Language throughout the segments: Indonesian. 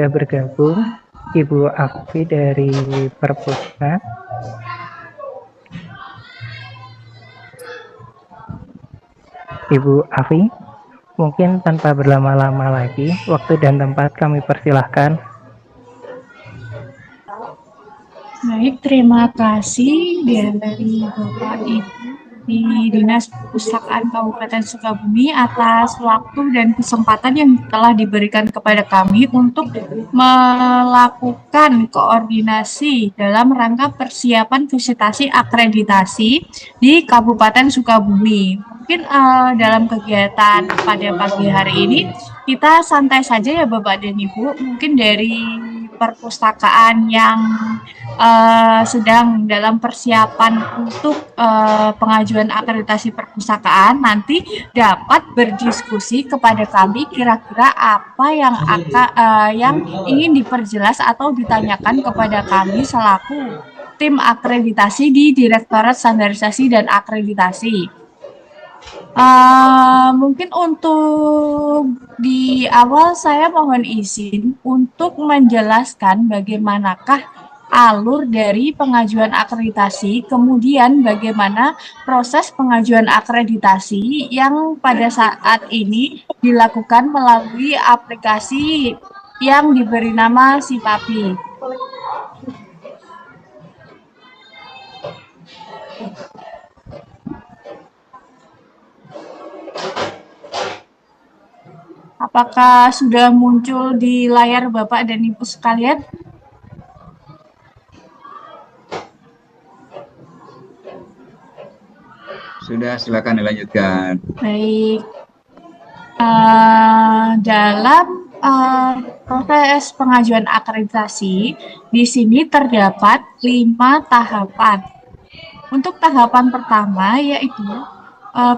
sudah bergabung Ibu Afi dari Perpusna. Ibu Afi, mungkin tanpa berlama-lama lagi, waktu dan tempat kami persilahkan. Baik, terima kasih dari Bapak Ibu di Dinas Perpustakaan Kabupaten Sukabumi atas waktu dan kesempatan yang telah diberikan kepada kami untuk melakukan koordinasi dalam rangka persiapan visitasi akreditasi di Kabupaten Sukabumi. Mungkin dalam kegiatan pada pagi hari ini kita santai saja ya Bapak dan Ibu, mungkin dari perpustakaan yang sedang dalam persiapan untuk pengajuan akreditasi perpustakaan nanti dapat berdiskusi kepada kami kira-kira apa yang ingin diperjelas atau ditanyakan kepada kami selaku tim akreditasi di Direktorat Standarisasi dan Akreditasi. Mungkin untuk di awal saya mohon izin untuk menjelaskan bagaimanakah alur dari pengajuan akreditasi, kemudian bagaimana proses pengajuan akreditasi yang pada saat ini dilakukan melalui aplikasi yang diberi nama SIPAPI. Apakah sudah muncul di layar Bapak dan Ibu sekalian? Sudah, silakan dilanjutkan. Baik. Dalam proses pengajuan akreditasi, di sini terdapat 5 tahapan. Untuk tahapan pertama yaitu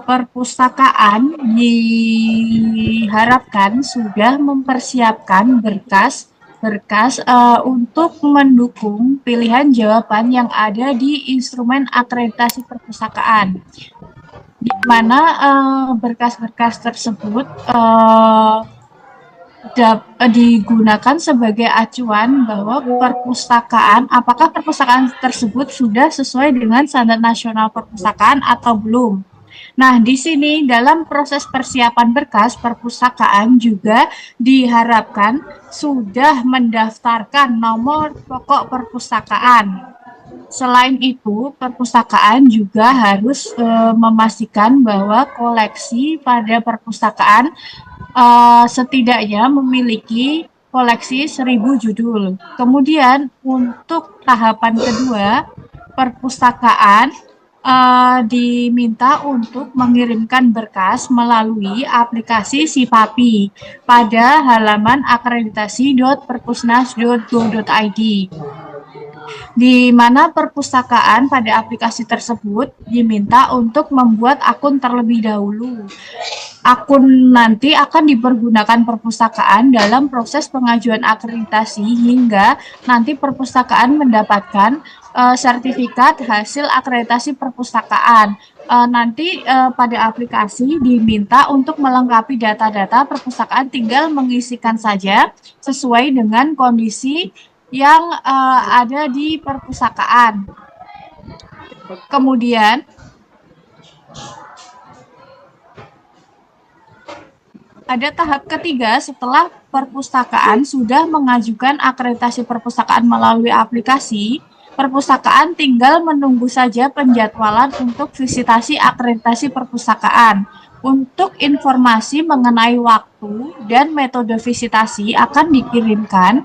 perpustakaan diharapkan sudah mempersiapkan berkas untuk mendukung pilihan jawaban yang ada di instrumen akreditasi perpustakaan, di mana berkas-berkas tersebut digunakan sebagai acuan bahwa apakah perpustakaan tersebut sudah sesuai dengan standar nasional perpustakaan atau belum. Nah, di sini dalam proses persiapan berkas perpustakaan juga diharapkan sudah mendaftarkan nomor pokok perpustakaan. Selain itu, perpustakaan juga harus memastikan bahwa koleksi pada perpustakaan setidaknya memiliki koleksi 1000 judul. Kemudian untuk tahapan kedua, perpustakaan diminta untuk mengirimkan berkas melalui aplikasi SIPAPI pada halaman akreditasi.perpusnas.go.id, di mana perpustakaan pada aplikasi tersebut diminta untuk membuat akun terlebih dahulu. Akun nanti akan dipergunakan perpustakaan dalam proses pengajuan akreditasi hingga nanti perpustakaan mendapatkan sertifikat hasil akreditasi perpustakaan. Nanti pada aplikasi diminta untuk melengkapi data-data perpustakaan, tinggal mengisikan saja sesuai dengan kondisi yang ada di perpustakaan. Kemudian ada tahap ketiga. Setelah perpustakaan sudah mengajukan akreditasi perpustakaan melalui aplikasi, perpustakaan tinggal menunggu saja penjadwalan untuk visitasi akreditasi perpustakaan. Untuk informasi mengenai waktu dan metode visitasi akan dikirimkan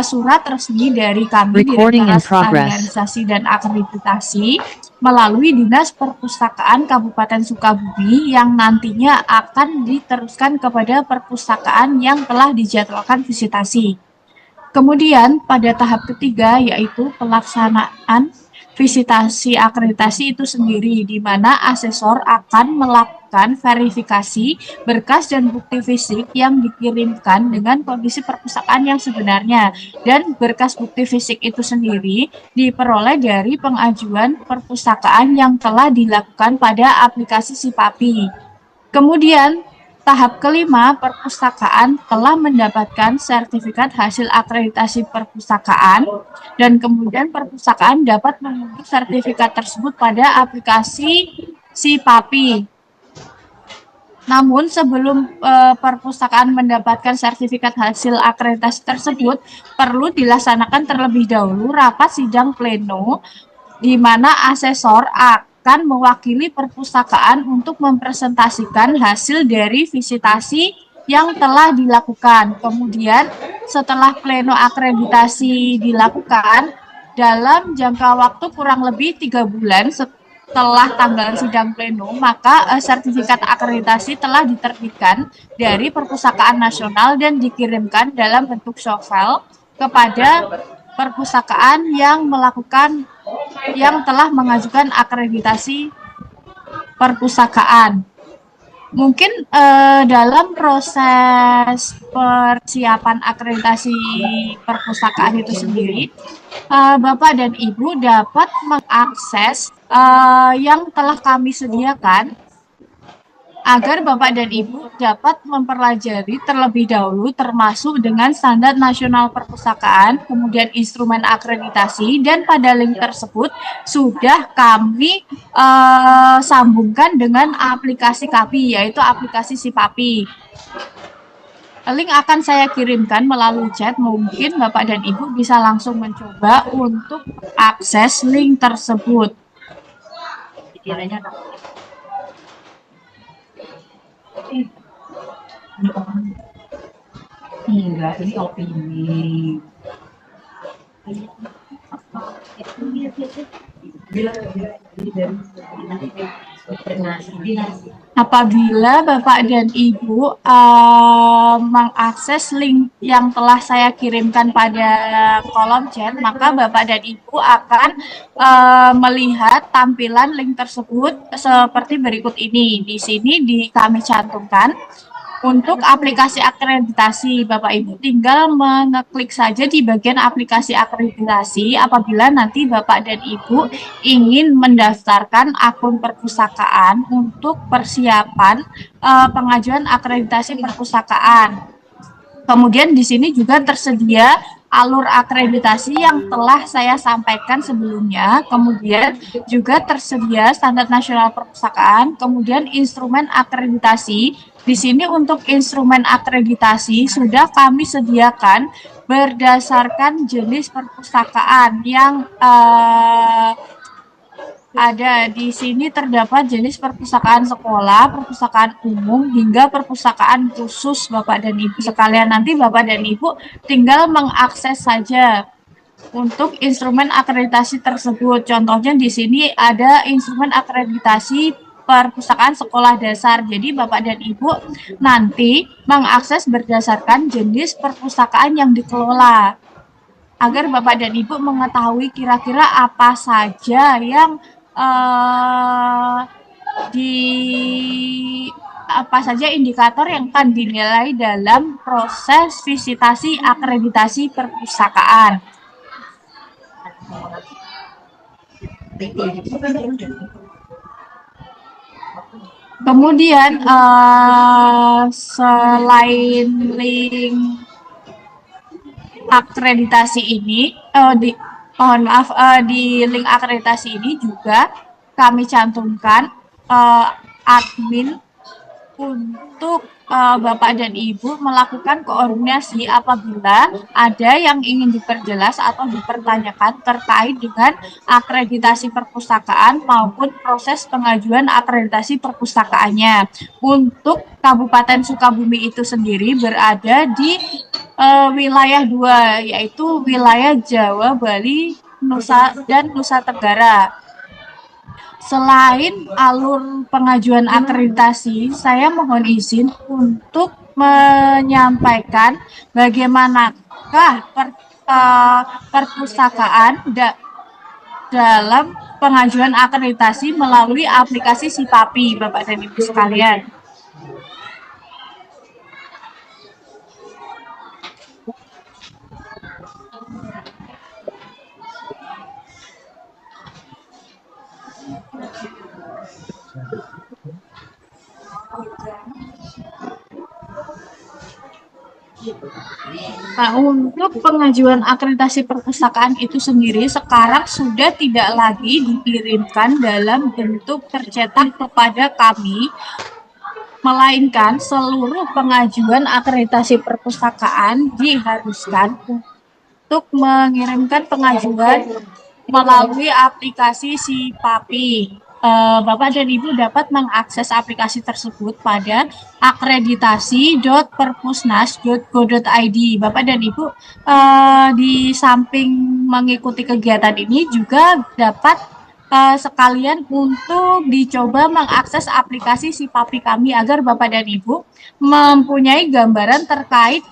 surat resmi dari kami Direktorat Standarisasi dan Akreditasi melalui Dinas Perpustakaan Kabupaten Sukabumi yang nantinya akan diteruskan kepada perpustakaan yang telah dijadwalkan visitasi. Kemudian pada tahap ketiga yaitu pelaksanaan visitasi akreditasi itu sendiri, di mana asesor akan melakukan verifikasi berkas dan bukti fisik yang dikirimkan dengan kondisi perpustakaan yang sebenarnya, dan berkas bukti fisik itu sendiri diperoleh dari pengajuan perpustakaan yang telah dilakukan pada aplikasi SIPAPI. Kemudian Tahap kelima, perpustakaan telah mendapatkan sertifikat hasil akreditasi perpustakaan dan kemudian perpustakaan dapat mengunduh sertifikat tersebut pada aplikasi SIPAPI. Namun sebelum perpustakaan mendapatkan sertifikat hasil akreditasi tersebut, perlu dilaksanakan terlebih dahulu rapat sidang pleno di mana asesor akan mewakili perpustakaan untuk mempresentasikan hasil dari visitasi yang telah dilakukan. Kemudian setelah pleno akreditasi dilakukan, dalam jangka waktu kurang lebih 3 bulan setelah tanggal sidang pleno, maka sertifikat akreditasi telah diterbitkan dari Perpustakaan Nasional dan dikirimkan dalam bentuk soft file kepada perpustakaan yang telah mengajukan akreditasi perpustakaan. Mungkin dalam proses persiapan akreditasi perpustakaan itu sendiri, Bapak dan Ibu dapat mengakses yang telah kami sediakan agar Bapak dan Ibu dapat mempelajari terlebih dahulu termasuk dengan standar nasional perpustakaan, kemudian instrumen akreditasi, dan pada link tersebut sudah kami sambungkan dengan aplikasi kami, yaitu aplikasi SIPAPI. Link akan saya kirimkan melalui chat, mungkin Bapak dan Ibu bisa langsung mencoba untuk akses link tersebut. Enggak, ini opini. Apabila Bapak dan Ibu mengakses link yang telah saya kirimkan pada kolom chat, maka Bapak dan Ibu akan melihat tampilan link tersebut seperti berikut ini. Di sini kami cantumkan. Untuk aplikasi akreditasi, Bapak Ibu tinggal mengeklik saja di bagian aplikasi akreditasi apabila nanti Bapak dan Ibu ingin mendaftarkan akun perpustakaan untuk persiapan pengajuan akreditasi perpustakaan. Kemudian di sini juga tersedia alur akreditasi yang telah saya sampaikan sebelumnya, kemudian juga tersedia standar nasional perpustakaan, kemudian instrumen akreditasi. Di sini untuk instrumen akreditasi sudah kami sediakan berdasarkan jenis perpustakaan yang ada. Di sini terdapat jenis perpustakaan sekolah, perpustakaan umum, hingga perpustakaan khusus Bapak dan Ibu sekalian. Nanti Bapak dan Ibu tinggal mengakses saja untuk instrumen akreditasi tersebut. Contohnya di sini ada instrumen akreditasi perpustakaan sekolah dasar. Jadi Bapak dan Ibu nanti mengakses berdasarkan jenis perpustakaan yang dikelola, agar Bapak dan Ibu mengetahui kira-kira apa saja yang apa saja indikator yang akan dinilai dalam proses visitasi akreditasi perpustakaan. Kemudian selain link akreditasi ini, di link akreditasi ini juga kami cantumkan admin untuk Bapak dan Ibu melakukan koordinasi apabila ada yang ingin diperjelas atau dipertanyakan terkait dengan akreditasi perpustakaan maupun proses pengajuan akreditasi perpustakaannya. Untuk Kabupaten Sukabumi itu sendiri berada di wilayah 2, yaitu wilayah Jawa, Bali, dan Nusa Tenggara. Selain alur pengajuan akreditasi, saya mohon izin untuk menyampaikan bagaimanakah perpustakaan dalam pengajuan akreditasi melalui aplikasi SIPAPI, Bapak dan Ibu sekalian. Nah, untuk pengajuan akreditasi perpustakaan itu sendiri sekarang sudah tidak lagi dikirimkan dalam bentuk tercetak kepada kami, melainkan seluruh pengajuan akreditasi perpustakaan diharuskan untuk mengirimkan pengajuan melalui aplikasi Sipapi. Bapak dan Ibu dapat mengakses aplikasi tersebut pada akreditasi.perpusnas.go.id. Bapak dan Ibu di samping mengikuti kegiatan ini juga dapat sekalian untuk dicoba mengakses aplikasi Sipapi kami agar Bapak dan Ibu mempunyai gambaran terkait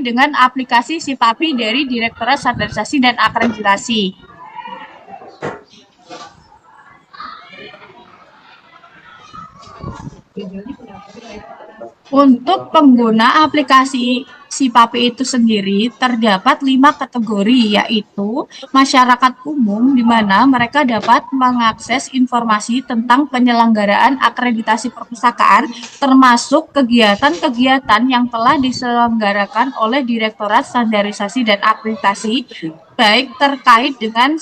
dengan aplikasi Sipapi dari Direktorat Standarisasi dan Akreditasi. Untuk pengguna aplikasi Sipapi itu sendiri terdapat 5 kategori, yaitu masyarakat umum, di mana mereka dapat mengakses informasi tentang penyelenggaraan akreditasi perpustakaan, termasuk kegiatan-kegiatan yang telah diselenggarakan oleh Direktorat Standarisasi dan Akreditasi, baik terkait dengan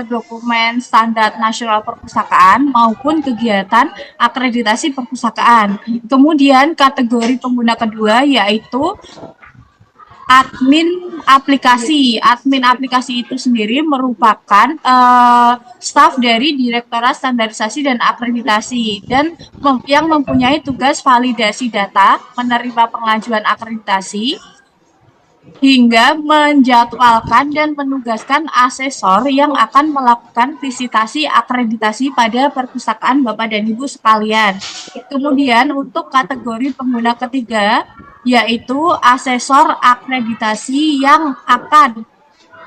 dokumen standar nasional perpustakaan maupun kegiatan akreditasi perpustakaan. Kemudian kategori pengguna kedua yaitu admin aplikasi. Admin aplikasi itu sendiri merupakan staf dari Direktorat Standarisasi dan Akreditasi dan yang mempunyai tugas validasi data, menerima pengajuan akreditasi, hingga menjadwalkan dan menugaskan asesor yang akan melakukan visitasi akreditasi pada perpustakaan Bapak dan Ibu sekalian. Kemudian untuk kategori pengguna ketiga, yaitu asesor akreditasi yang akan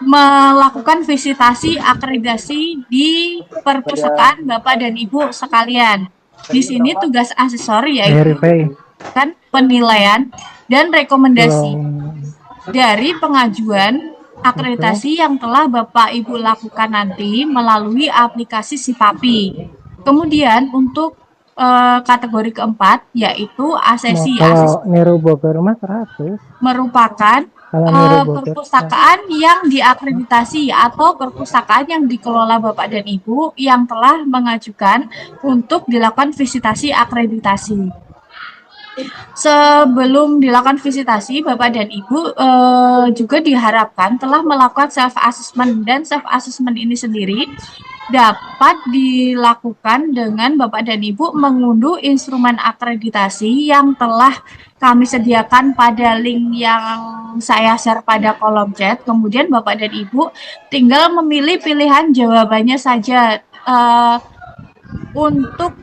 melakukan visitasi akreditasi di perpustakaan Bapak dan Ibu sekalian. Di sini tugas asesor yaitu penilaian dan rekomendasi dari pengajuan akreditasi yang telah Bapak Ibu lakukan nanti melalui aplikasi Sipapi. Kemudian untuk kategori keempat yaitu asesi. Merupakan perpustakaan yang diakreditasi atau perpustakaan yang dikelola Bapak dan Ibu yang telah mengajukan untuk dilakukan visitasi akreditasi. Sebelum dilakukan visitasi, Bapak dan Ibu juga diharapkan telah melakukan self-assessment, dan self-assessment ini sendiri dapat dilakukan dengan Bapak dan Ibu mengunduh instrumen akreditasi yang telah kami sediakan pada link yang saya share pada kolom chat. Kemudian Bapak dan Ibu tinggal memilih pilihan jawabannya saja untuk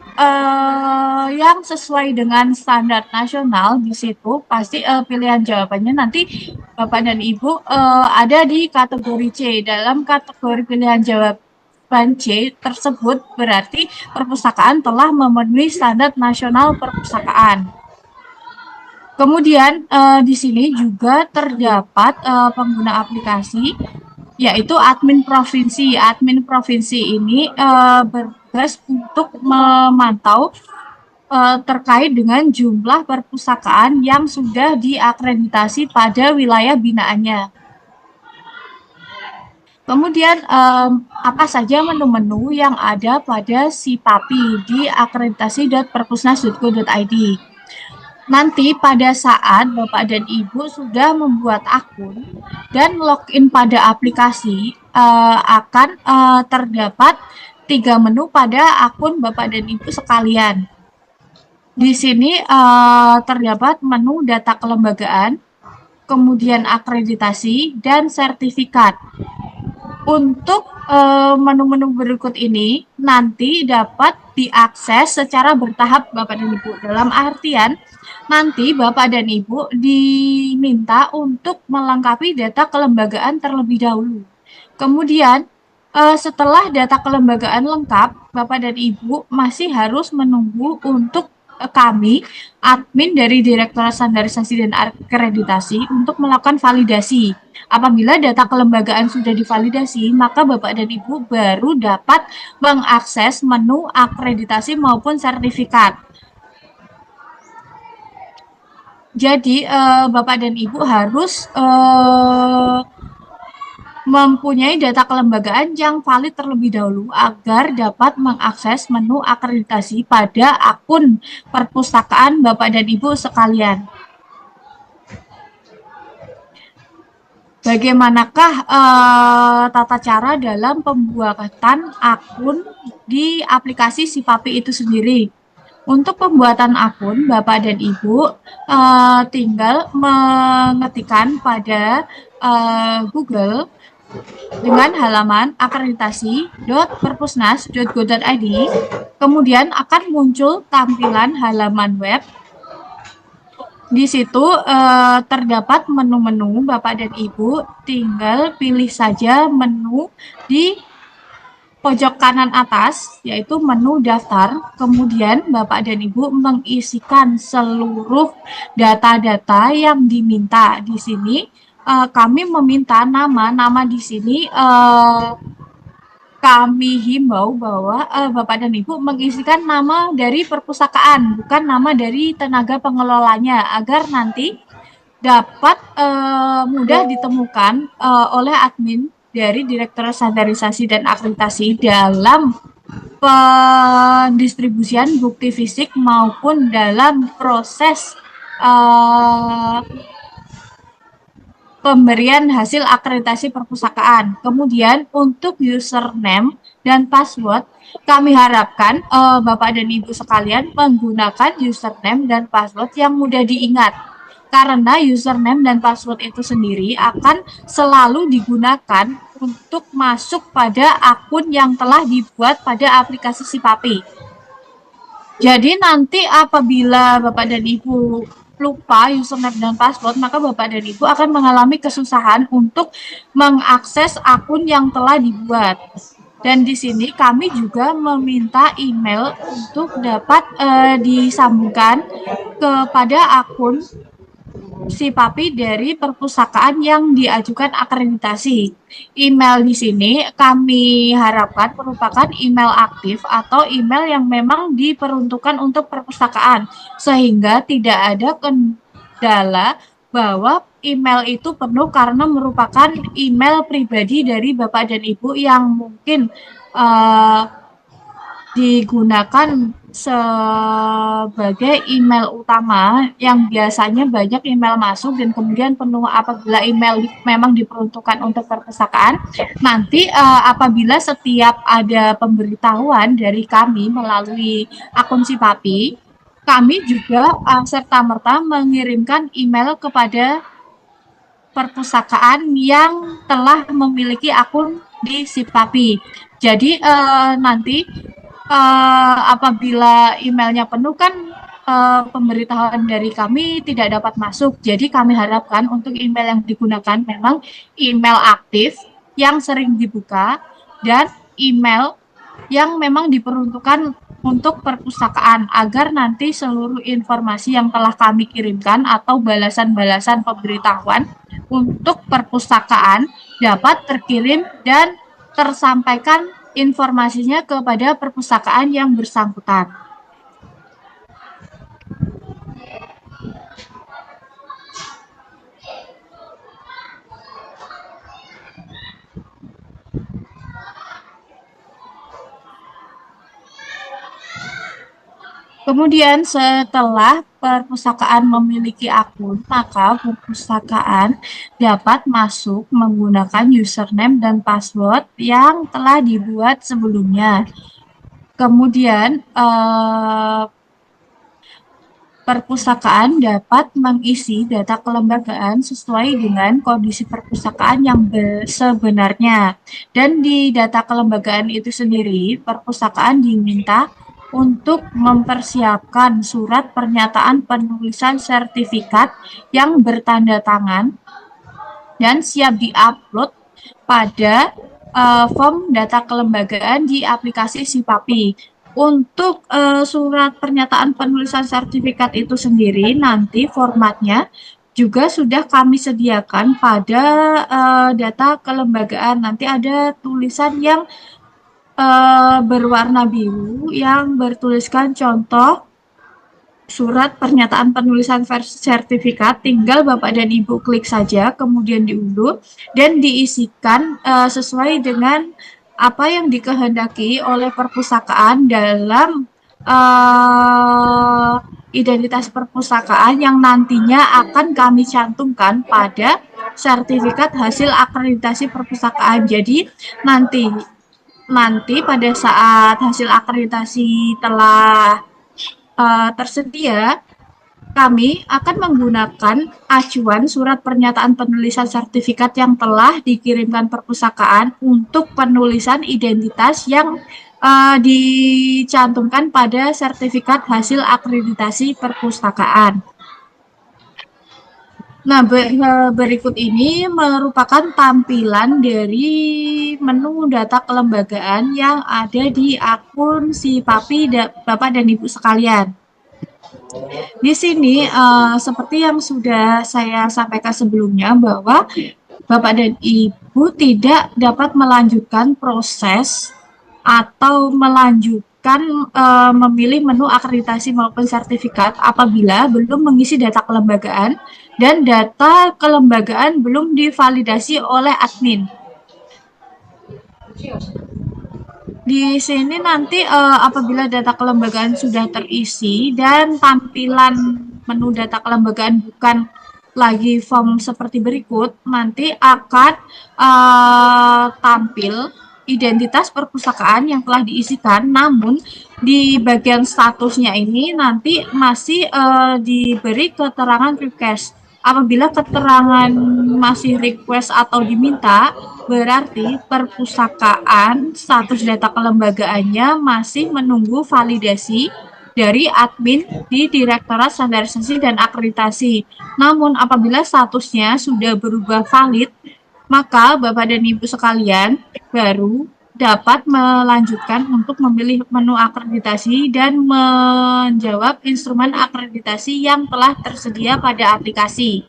yang sesuai dengan standar nasional. Di situ pasti pilihan jawabannya nanti Bapak dan Ibu ada di kategori C. Dalam kategori pilihan jawaban C tersebut berarti perpustakaan telah memenuhi standar nasional perpustakaan. Kemudian di sini juga terdapat pengguna aplikasi yaitu admin provinsi. Admin provinsi ini bertugas untuk memantau terkait dengan jumlah perpustakaan yang sudah diakreditasi pada wilayah binaannya. Kemudian apa saja menu-menu yang ada pada Sipapi di akreditasi.perpusnas.go.id. Nanti pada saat Bapak dan Ibu sudah membuat akun dan login pada aplikasi, akan terdapat 3 menu pada akun Bapak dan Ibu sekalian. Di sini terdapat menu data kelembagaan, kemudian akreditasi, dan sertifikat. Untuk menu-menu berikut ini nanti dapat diakses secara bertahap Bapak dan Ibu. Dalam artian nanti Bapak dan Ibu diminta untuk melengkapi data kelembagaan terlebih dahulu. Kemudian setelah data kelembagaan lengkap, Bapak dan Ibu masih harus menunggu untuk kami, admin dari Direktorat Standarisasi dan Akreditasi, untuk melakukan validasi. Apabila data kelembagaan sudah divalidasi, maka Bapak dan Ibu baru dapat mengakses menu akreditasi maupun sertifikat. Jadi Bapak dan Ibu harus mempunyai data kelembagaan yang valid terlebih dahulu agar dapat mengakses menu akreditasi pada akun perpustakaan Bapak dan Ibu sekalian. Bagaimanakah tata cara dalam pembuatan akun di aplikasi Sipapi itu sendiri? Untuk pembuatan akun, Bapak dan Ibu tinggal mengetikkan pada Google dengan halaman akreditasi.perpusnas.go.id, kemudian akan muncul tampilan halaman web. Di situ terdapat menu-menu. Bapak dan Ibu tinggal pilih saja menu di pojok kanan atas, yaitu menu daftar. Kemudian Bapak dan Ibu mengisikan seluruh data-data yang diminta. Di sini kami meminta nama di sini kami himbau bahwa Bapak dan Ibu mengisikan nama dari perpustakaan, bukan nama dari tenaga pengelolanya, agar nanti dapat mudah ditemukan oleh admin dari Direktorat Standarisasi dan Akreditasi dalam pendistribusian bukti fisik maupun dalam proses pemberian hasil akreditasi perpustakaan. Kemudian untuk username dan password, kami harapkan Bapak dan Ibu sekalian menggunakan username dan password yang mudah diingat. Karena username dan password itu sendiri akan selalu digunakan untuk masuk pada akun yang telah dibuat pada aplikasi Sipapi. Jadi nanti apabila Bapak dan Ibu lupa username dan password, maka Bapak dan Ibu akan mengalami kesusahan untuk mengakses akun yang telah dibuat. Dan di sini kami juga meminta email untuk dapat disambungkan kepada akun Sipapi dari perpustakaan yang diajukan akreditasi. Email di sini kami harapkan merupakan email aktif atau email yang memang diperuntukkan untuk perpustakaan, sehingga tidak ada kendala bahwa email itu penuh karena merupakan email pribadi dari Bapak dan Ibu yang mungkin digunakan sebagai email utama yang biasanya banyak email masuk dan kemudian penuh. Apabila email memang diperuntukkan untuk perpustakaan, nanti apabila setiap ada pemberitahuan dari kami melalui akun Sipapi, kami juga serta-merta mengirimkan email kepada perpustakaan yang telah memiliki akun di Sipapi. Jadi nanti apabila emailnya penuh kan pemberitahuan dari kami tidak dapat masuk. Jadi kami harapkan untuk email yang digunakan memang email aktif yang sering dibuka dan email yang memang diperuntukkan untuk perpustakaan agar nanti seluruh informasi yang telah kami kirimkan atau balasan-balasan pemberitahuan untuk perpustakaan dapat terkirim dan tersampaikan informasinya kepada perpustakaan yang bersangkutan. Kemudian setelah perpustakaan memiliki akun, maka perpustakaan dapat masuk menggunakan username dan password yang telah dibuat sebelumnya. Kemudian perpustakaan dapat mengisi data kelembagaan sesuai dengan kondisi perpustakaan yang sebenarnya. Dan di data kelembagaan itu sendiri, perpustakaan diminta untuk mempersiapkan surat pernyataan penulisan sertifikat yang bertanda tangan dan siap diupload pada form data kelembagaan di aplikasi Sipapi. Untuk surat pernyataan penulisan sertifikat itu sendiri nanti formatnya juga sudah kami sediakan pada data kelembagaan. Nanti ada tulisan yang berwarna biru yang bertuliskan contoh surat pernyataan penulisan sertifikat, tinggal Bapak dan Ibu klik saja, kemudian diunduh dan diisikan sesuai dengan apa yang dikehendaki oleh perpustakaan dalam identitas perpustakaan yang nantinya akan kami cantumkan pada sertifikat hasil akreditasi perpustakaan. Jadi nanti pada saat hasil akreditasi telah tersedia, kami akan menggunakan acuan surat pernyataan penulisan sertifikat yang telah dikirimkan perpustakaan untuk penulisan identitas yang dicantumkan pada sertifikat hasil akreditasi perpustakaan. Nah, berikut ini merupakan tampilan dari menu data kelembagaan yang ada di akun si Papi Bapak dan Ibu sekalian. Di sini seperti yang sudah saya sampaikan sebelumnya bahwa Bapak dan Ibu tidak dapat melanjutkan proses atau melanjutkan memilih menu akreditasi maupun sertifikat apabila belum mengisi data kelembagaan dan data kelembagaan belum divalidasi oleh admin. Di sini nanti apabila data kelembagaan sudah terisi dan tampilan menu data kelembagaan bukan lagi form seperti berikut, nanti akan tampil identitas perpustakaan yang telah diisikan, namun di bagian statusnya ini nanti masih diberi keterangan request. Apabila keterangan masih request atau diminta, berarti perpustakaan status data kelembagaannya masih menunggu validasi dari admin di Direktorat Standarisasi dan Akreditasi. Namun apabila statusnya sudah berubah valid, maka Bapak dan Ibu sekalian baru dapat melanjutkan untuk memilih menu akreditasi dan menjawab instrumen akreditasi yang telah tersedia pada aplikasi.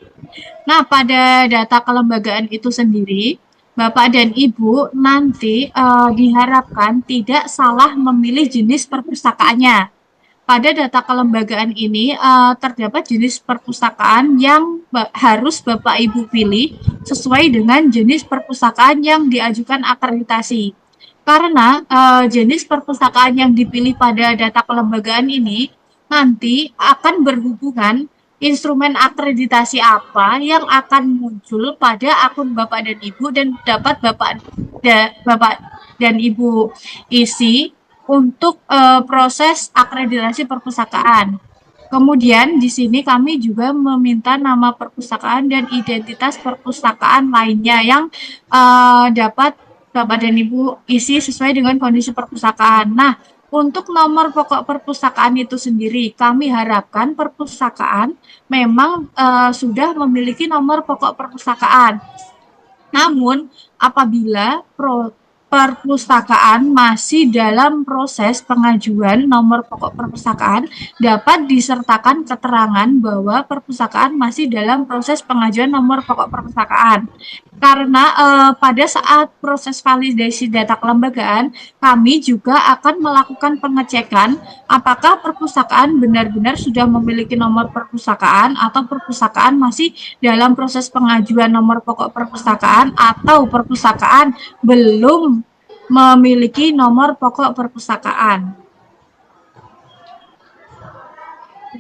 Nah, pada data kelembagaan itu sendiri, Bapak dan Ibu nanti diharapkan tidak salah memilih jenis perpustakaannya. Pada data kelembagaan ini terdapat jenis perpustakaan yang harus Bapak Ibu pilih sesuai dengan jenis perpustakaan yang diajukan akreditasi. Karena jenis perpustakaan yang dipilih pada data kelembagaan ini nanti akan berhubungan instrumen akreditasi apa yang akan muncul pada akun Bapak dan Ibu dan dapat Bapak dan Ibu isi untuk proses akreditasi perpustakaan. Kemudian di sini kami juga meminta nama perpustakaan dan identitas perpustakaan lainnya yang dapat Bapak dan Ibu isi sesuai dengan kondisi perpustakaan. Nah, untuk nomor pokok perpustakaan itu sendiri, kami harapkan perpustakaan memang sudah memiliki nomor pokok perpustakaan. Namun, apabila perpustakaan masih dalam proses pengajuan nomor pokok perpustakaan, dapat disertakan keterangan bahwa perpustakaan masih dalam proses pengajuan nomor pokok perpustakaan. Karena pada saat proses validasi data kelembagaan, kami juga akan melakukan pengecekan apakah perpustakaan benar-benar sudah memiliki nomor perpustakaan atau perpustakaan masih dalam proses pengajuan nomor pokok perpustakaan atau perpustakaan belum memiliki nomor pokok perpustakaan.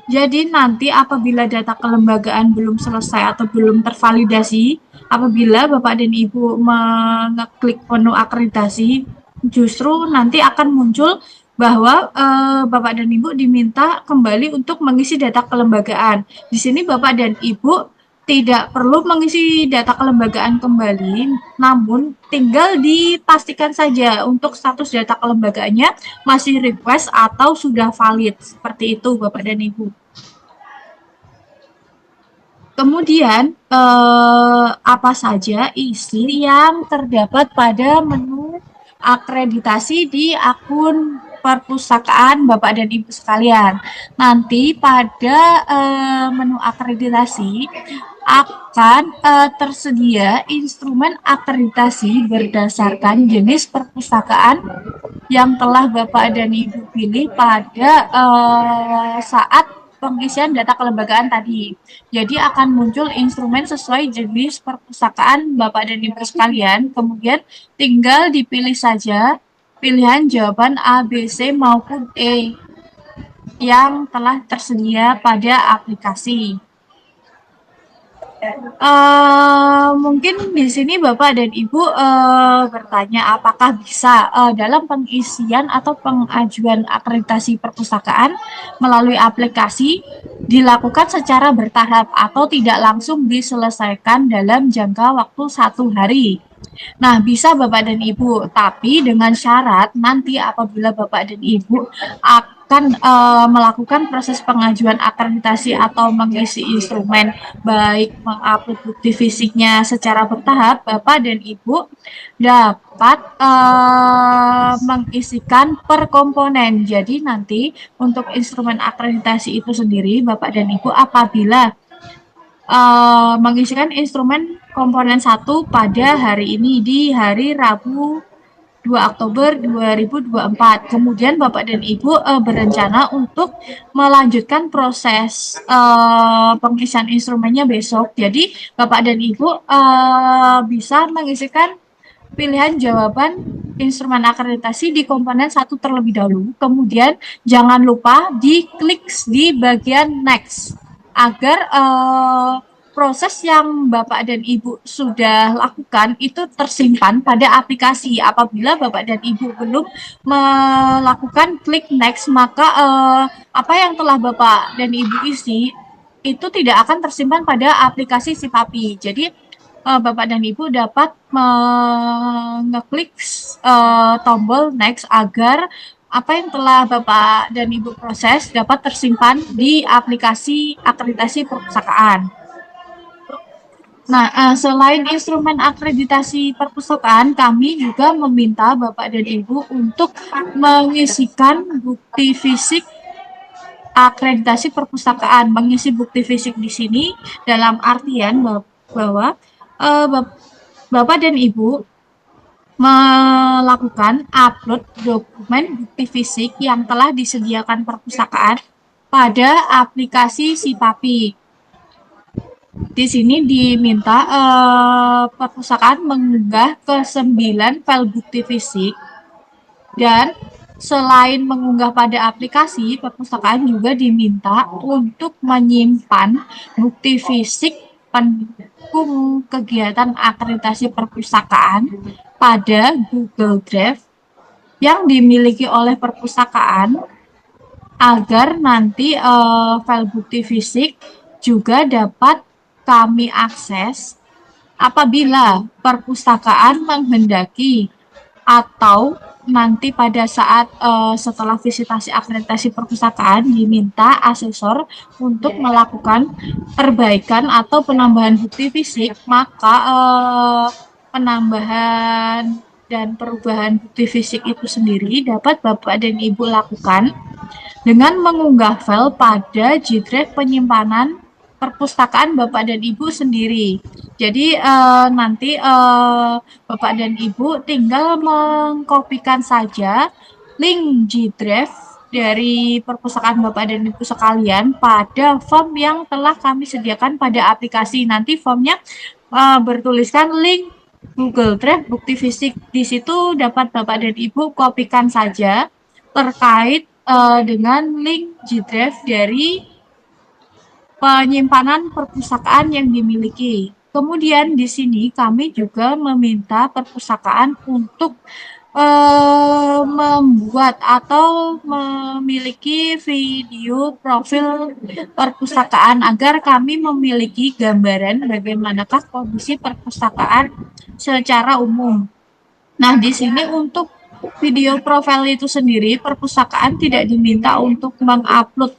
Jadi nanti apabila data kelembagaan belum selesai atau belum tervalidasi, apabila Bapak dan Ibu mengeklik menu akreditasi, justru nanti akan muncul bahwa Bapak dan Ibu diminta kembali untuk mengisi data kelembagaan. Di sini Bapak dan Ibu tidak perlu mengisi data kelembagaan kembali, namun tinggal dipastikan saja untuk status data kelembagaannya masih request atau sudah valid. Seperti itu Bapak dan Ibu. Kemudian, apa saja isi yang terdapat pada menu akreditasi di akun perpustakaan Bapak dan Ibu sekalian. Nanti pada menu akreditasi akan tersedia instrumen akreditasi berdasarkan jenis perpustakaan yang telah Bapak dan Ibu pilih pada saat pengisian data kelembagaan tadi. Jadi akan muncul instrumen sesuai jenis perpustakaan Bapak dan Ibu sekalian, kemudian tinggal dipilih saja pilihan jawaban A, B, C maupun E yang telah tersedia pada aplikasi. Mungkin di sini Bapak dan Ibu bertanya apakah bisa dalam pengisian atau pengajuan akreditasi perpustakaan melalui aplikasi dilakukan secara bertahap atau tidak langsung diselesaikan dalam jangka waktu 1 hari. Nah, bisa Bapak dan Ibu, tapi dengan syarat nanti apabila Bapak dan Ibu akan melakukan proses pengajuan akreditasi atau mengisi instrumen, baik mengupload bukti fisiknya secara bertahap, Bapak dan Ibu dapat mengisikan per komponen. Jadi nanti untuk instrumen akreditasi itu sendiri, Bapak dan Ibu apabila mengisikan instrumen komponen 1 pada hari ini di hari Rabu 2 Oktober 2024. Kemudian Bapak dan Ibu berencana untuk melanjutkan proses pengisian instrumennya besok. Jadi Bapak dan Ibu bisa mengisikan pilihan jawaban instrumen akreditasi di komponen 1 terlebih dahulu. Kemudian jangan lupa diklik di bagian next agar proses yang Bapak dan Ibu sudah lakukan itu tersimpan pada aplikasi. Apabila Bapak dan Ibu belum melakukan klik next, maka apa yang telah Bapak dan Ibu isi itu tidak akan tersimpan pada aplikasi Sipapi. Jadi Bapak dan Ibu dapat mengeklik tombol next agar apa yang telah Bapak dan Ibu proses dapat tersimpan di aplikasi akreditasi perpustakaan. Nah, selain instrumen akreditasi perpustakaan, kami juga meminta Bapak dan Ibu untuk mengisikan bukti fisik akreditasi perpustakaan. Mengisi bukti fisik di sini dalam artian bahwa Bapak dan Ibu melakukan upload dokumen bukti fisik yang telah disediakan perpustakaan pada aplikasi Sipapi. Di sini diminta perpustakaan mengunggah ke 9 file bukti fisik, dan selain mengunggah pada aplikasi, perpustakaan juga diminta untuk menyimpan bukti fisik pendukung kegiatan akreditasi perpustakaan pada Google Drive yang dimiliki oleh perpustakaan agar nanti file bukti fisik juga dapat kami akses apabila perpustakaan menghendaki atau nanti pada saat setelah visitasi akreditasi perpustakaan diminta asesor untuk melakukan perbaikan atau penambahan bukti fisik, maka penambahan dan perubahan bukti fisik itu sendiri dapat Bapak dan Ibu lakukan dengan mengunggah file pada G Drive penyimpanan perpustakaan Bapak dan Ibu sendiri. Jadi nanti Bapak dan Ibu tinggal mengkopikan saja link G Drive dari perpustakaan Bapak dan Ibu sekalian pada form yang telah kami sediakan pada aplikasi. Nanti formnya bertuliskan link Google Drive bukti fisik. Di situ dapat Bapak dan Ibu kopikan saja terkait dengan link G Drive dari penyimpanan perpustakaan yang dimiliki. Kemudian di sini kami juga meminta perpustakaan untuk membuat atau memiliki video profil perpustakaan agar kami memiliki gambaran bagaimanakah kondisi perpustakaan secara umum. Nah, di sini untuk video profil itu sendiri, perpustakaan tidak diminta untuk mengupload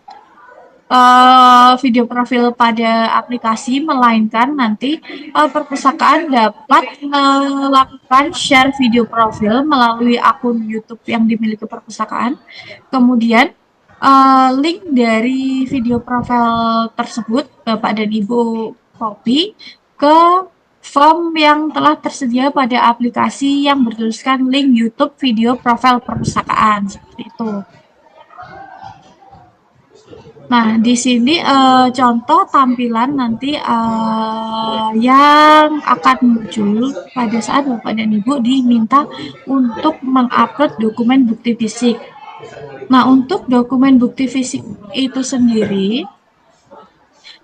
video profil pada aplikasi, melainkan nanti perpustakaan dapat melakukan share video profil melalui akun YouTube yang dimiliki perpustakaan. Kemudian link dari video profil tersebut Bapak dan Ibu copy ke form yang telah tersedia pada aplikasi yang bertuliskan link YouTube video profil perpustakaan, seperti itu. Nah, di sini contoh tampilan nanti yang akan muncul pada saat Bapak dan Ibu diminta untuk mengupload dokumen bukti fisik. Nah, untuk dokumen bukti fisik itu sendiri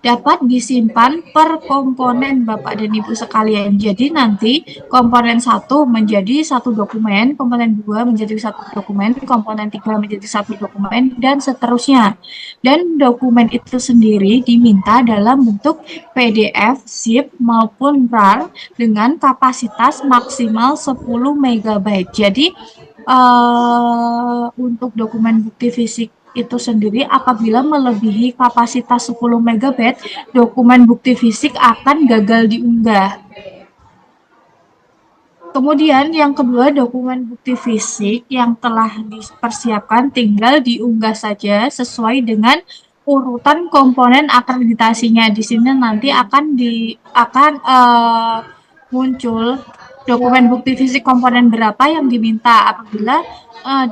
dapat disimpan per komponen Bapak dan Ibu sekalian. Jadi nanti komponen 1 menjadi satu dokumen, komponen 2 menjadi satu dokumen, komponen 3 menjadi satu dokumen, dan seterusnya. Dan dokumen itu sendiri diminta dalam bentuk PDF, zip, maupun RAR dengan kapasitas maksimal 10 MB. Jadi untuk dokumen bukti fisik itu sendiri apabila melebihi kapasitas 10 MB, dokumen bukti fisik akan gagal diunggah. Kemudian yang kedua, dokumen bukti fisik yang telah dipersiapkan tinggal diunggah saja sesuai dengan urutan komponen akreditasinya. Di sini nanti akan muncul dokumen bukti fisik komponen berapa yang diminta. Apabila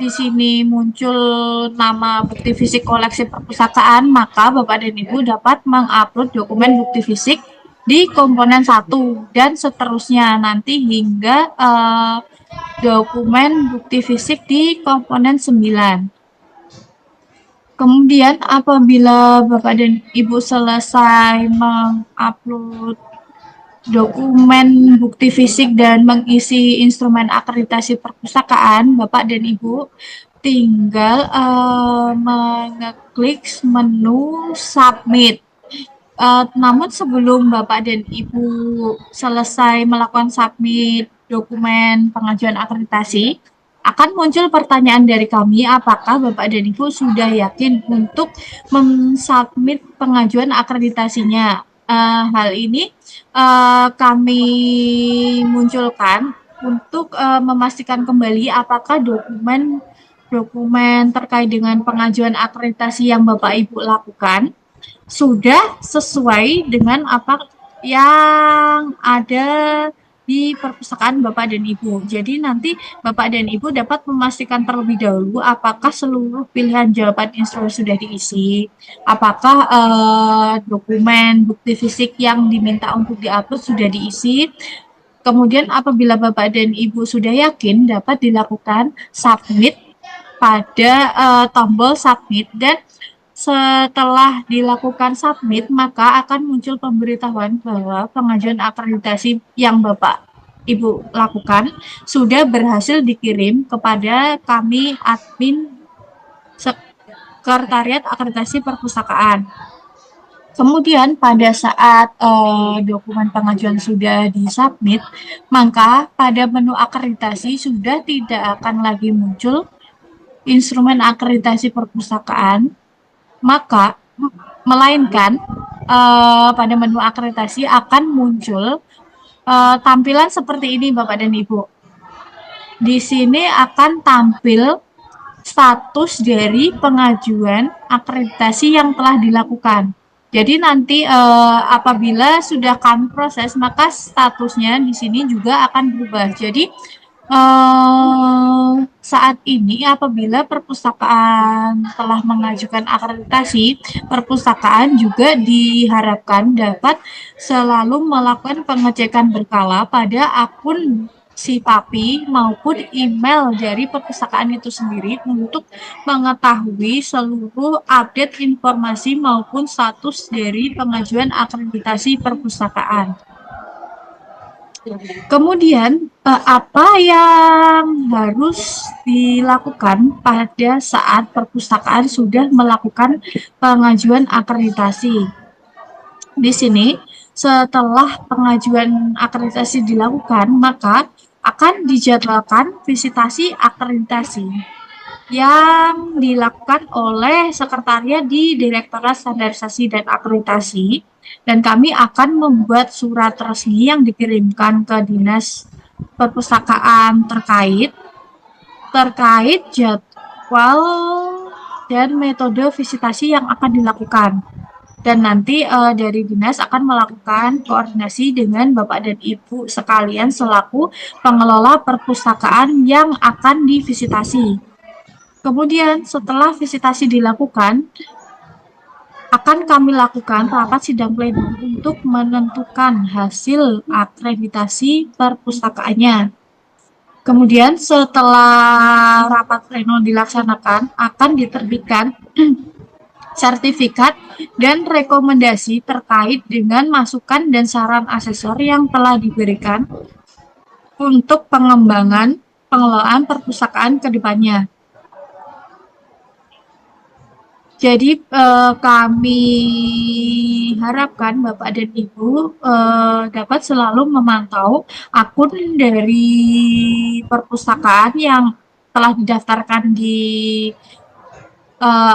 di sini muncul nama bukti fisik koleksi perpustakaan, maka Bapak dan Ibu dapat mengupload dokumen bukti fisik di komponen 1 dan seterusnya nanti hingga dokumen bukti fisik di komponen 9. Kemudian apabila Bapak dan Ibu selesai mengupload dokumen bukti fisik dan mengisi instrumen akreditasi perpustakaan, Bapak dan Ibu tinggal mengeklik menu submit. Namun sebelum Bapak dan Ibu selesai melakukan submit dokumen pengajuan akreditasi, akan muncul pertanyaan dari kami, apakah Bapak dan Ibu sudah yakin untuk mensubmit pengajuan akreditasinya. Hal ini kami munculkan untuk memastikan kembali apakah dokumen terkait dengan pengajuan akreditasi yang Bapak Ibu lakukan sudah sesuai dengan apa yang ada di perpustakaan Bapak dan Ibu. Jadi nanti Bapak dan Ibu dapat memastikan terlebih dahulu apakah seluruh pilihan jawaban instrumen sudah diisi, apakah dokumen bukti fisik yang diminta untuk diupload sudah diisi. Kemudian apabila Bapak dan Ibu sudah yakin, dapat dilakukan submit pada tombol submit, dan setelah dilakukan submit, maka akan muncul pemberitahuan bahwa pengajuan akreditasi yang Bapak Ibu lakukan sudah berhasil dikirim kepada kami admin Sekretariat Akreditasi Perpustakaan. Kemudian pada saat dokumen pengajuan sudah disubmit, maka pada menu akreditasi sudah tidak akan lagi muncul instrumen akreditasi perpustakaan, melainkan pada menu akreditasi akan muncul tampilan seperti ini Bapak dan Ibu. Di sini akan tampil status dari pengajuan akreditasi yang telah dilakukan. Jadi nanti apabila sudah kami proses, maka statusnya di sini juga akan berubah. Jadi saat ini apabila perpustakaan telah mengajukan akreditasi, perpustakaan juga diharapkan dapat selalu melakukan pengecekan berkala pada akun si PAPI maupun email dari perpustakaan itu sendiri untuk mengetahui seluruh update informasi maupun status dari pengajuan akreditasi perpustakaan. Kemudian, apa yang harus dilakukan pada saat perpustakaan sudah melakukan pengajuan akreditasi? Di sini, setelah pengajuan akreditasi dilakukan, maka akan dijadwalkan visitasi akreditasi yang dilakukan oleh sekretariat di Direktorat Standarisasi dan Akreditasi, dan kami akan membuat surat resmi yang dikirimkan ke Dinas Perpustakaan terkait jadwal dan metode visitasi yang akan dilakukan. Dan nanti dari dinas akan melakukan koordinasi dengan Bapak dan Ibu sekalian selaku pengelola perpustakaan yang akan divisitasi. Kemudian setelah visitasi dilakukan, akan kami lakukan rapat sidang pleno untuk menentukan hasil akreditasi perpustakaannya. Kemudian setelah rapat pleno dilaksanakan, akan diterbitkan sertifikat dan rekomendasi terkait dengan masukan dan saran asesor yang telah diberikan untuk pengembangan pengelolaan perpustakaan ke depannya. Jadi kami harapkan Bapak dan Ibu dapat selalu memantau akun dari perpustakaan yang telah didaftarkan di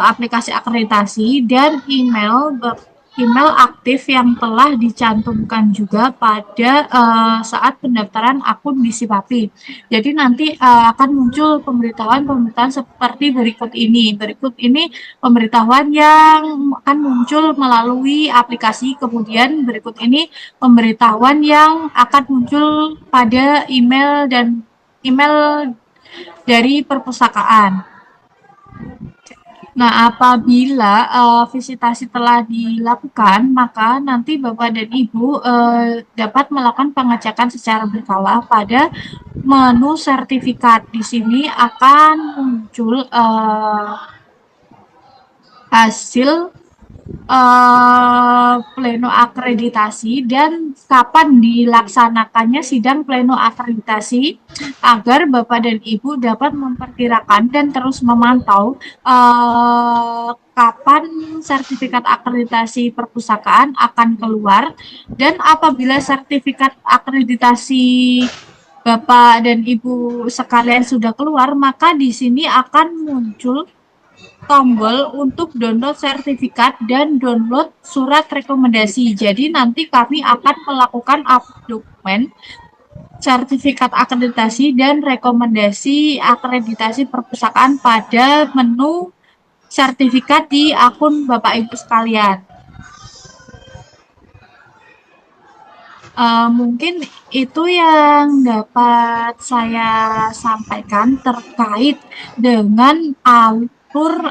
aplikasi akreditasi dan email aktif yang telah dicantumkan juga pada saat pendaftaran akun di Sipapi. Jadi nanti akan muncul pemberitahuan seperti berikut ini. Berikut ini pemberitahuan yang akan muncul melalui aplikasi, kemudian berikut ini pemberitahuan yang akan muncul pada email dari perpustakaan. Nah, apabila visitasi telah dilakukan, maka nanti Bapak dan Ibu dapat melakukan pengecekan secara berkala pada menu sertifikat. Di sini akan muncul hasil pleno akreditasi dan kapan dilaksanakannya sidang pleno akreditasi agar Bapak dan Ibu dapat memperkirakan dan terus memantau kapan sertifikat akreditasi perpustakaan akan keluar, dan apabila sertifikat akreditasi Bapak dan Ibu sekalian sudah keluar, maka di sini akan muncul tombol untuk download sertifikat dan download surat rekomendasi. Jadi nanti kami akan melakukan upload dokumen sertifikat akreditasi dan rekomendasi akreditasi perpustakaan pada menu sertifikat di akun Bapak Ibu sekalian. Mungkin itu yang dapat saya sampaikan terkait dengan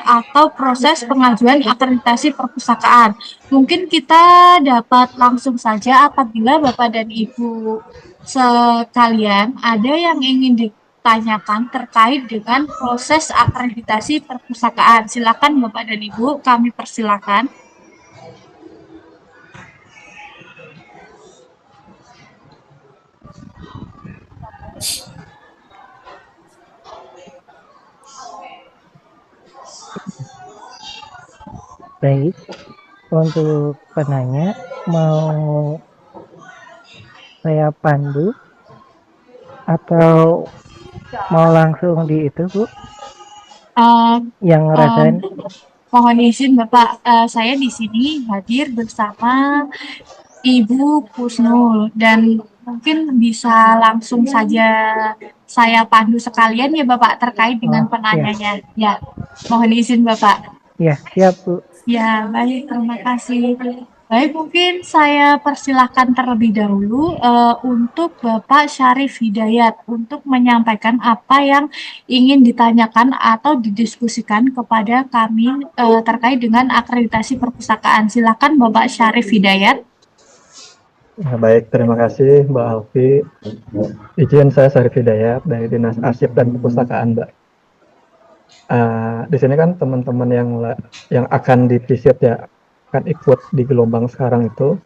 atau proses pengajuan akreditasi perpustakaan. Mungkin kita dapat langsung saja apabila Bapak dan Ibu sekalian ada yang ingin ditanyakan terkait dengan proses akreditasi perpustakaan. Silakan Bapak dan Ibu, kami persilakan. Baik, untuk penanya mau saya pandu atau mau langsung di itu, Bu? Yang ngerasain? Mohon izin Bapak, saya di sini hadir bersama Ibu Kusnul dan mungkin bisa langsung saja saya pandu sekalian ya Bapak terkait dengan penanyanya. Ya, mohon izin Bapak. Ya, siap Bu. Ya, baik, terima kasih. Baik, mungkin saya persilahkan terlebih dahulu untuk Bapak Syarif Hidayat untuk menyampaikan apa yang ingin ditanyakan atau didiskusikan kepada kami terkait dengan akreditasi perpustakaan. Silakan Bapak Syarif Hidayat. Ya, baik, terima kasih Mbak Alfi. Izin saya Syarif Hidayat dari Dinas Arsip dan Perpustakaan, Mbak. Di sini kan teman-teman yang akan divisit ya, akan ikut di gelombang sekarang itu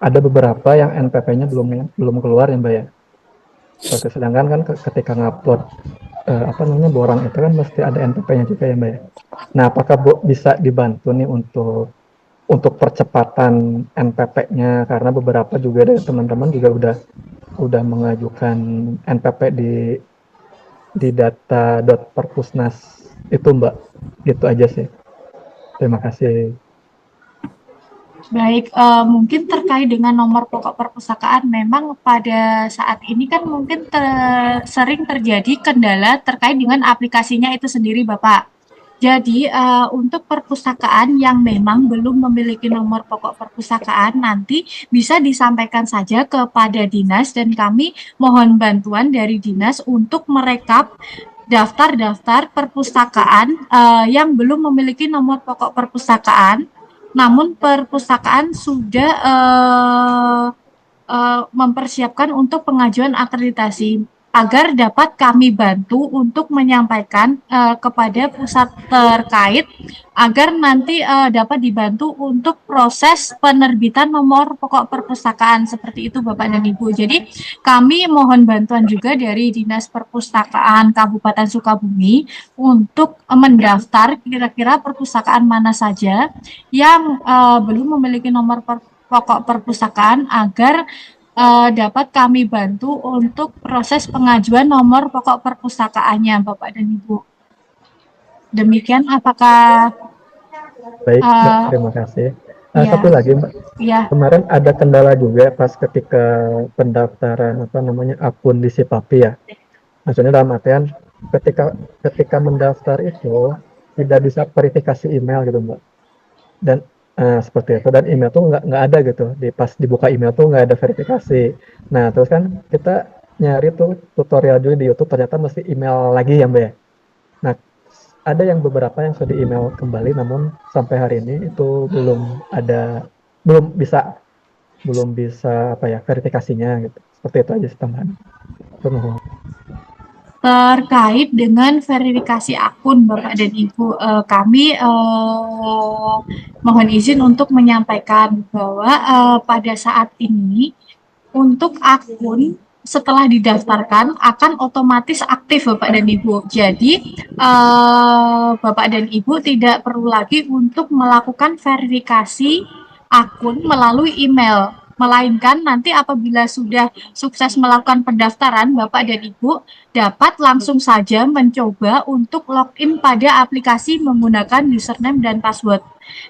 ada beberapa yang NPP-nya belum keluar ya Mbak ya. Sedangkan kan ketika ngupload borang itu kan mesti ada NPP-nya juga ya Mbak ya. Nah, apakah bisa dibantu nih untuk percepatan NPP-nya, karena beberapa juga dari teman-teman juga udah mengajukan NPP di data.perpusnas itu Mbak. Gitu aja sih. Terima kasih. Baik, mungkin terkait dengan nomor pokok perpustakaan, memang pada saat ini kan mungkin sering terjadi kendala terkait dengan aplikasinya itu sendiri Bapak. Jadi untuk perpustakaan yang memang belum memiliki nomor pokok perpustakaan, nanti bisa disampaikan saja kepada dinas dan kami mohon bantuan dari dinas untuk merekap daftar-daftar perpustakaan yang belum memiliki nomor pokok perpustakaan namun perpustakaan sudah mempersiapkan untuk pengajuan akreditasi agar dapat kami bantu untuk menyampaikan kepada pusat terkait agar nanti dapat dibantu untuk proses penerbitan nomor pokok perpustakaan seperti itu Bapak dan Ibu. Jadi kami mohon bantuan juga dari Dinas Perpustakaan Kabupaten Sukabumi untuk mendaftar kira-kira perpustakaan mana saja yang belum memiliki nomor pokok perpustakaan agar dapat kami bantu untuk proses pengajuan nomor pokok perpustakaannya, Bapak dan Ibu. Demikian, apakah Baik, Mbak, uh, terima kasih. ya, Satu lagi, Mbak. ya, Kemarin ada kendala juga pas ketika pendaftaran akun di Sipapi ya. Maksudnya dalam artian ketika mendaftar itu tidak bisa verifikasi email gitu, Mbak. Dan seperti itu, dan email tuh nggak ada gitu, pas dibuka email tuh nggak ada verifikasi. Nah terus kan kita nyari tuh tutorial juga di YouTube, ternyata mesti email lagi ya Mbak ya. Nah ada yang beberapa yang sudah di email kembali, namun sampai hari ini itu belum bisa verifikasinya gitu. Seperti itu aja sih tambahan. terkait dengan verifikasi akun Bapak dan Ibu, kami mohon izin untuk menyampaikan bahwa pada saat ini untuk akun setelah didaftarkan akan otomatis aktif Bapak dan Ibu. Jadi Bapak dan Ibu tidak perlu lagi untuk melakukan verifikasi akun melalui email, melainkan nanti apabila sudah sukses melakukan pendaftaran, Bapak dan Ibu dapat langsung saja mencoba untuk login pada aplikasi menggunakan username dan password.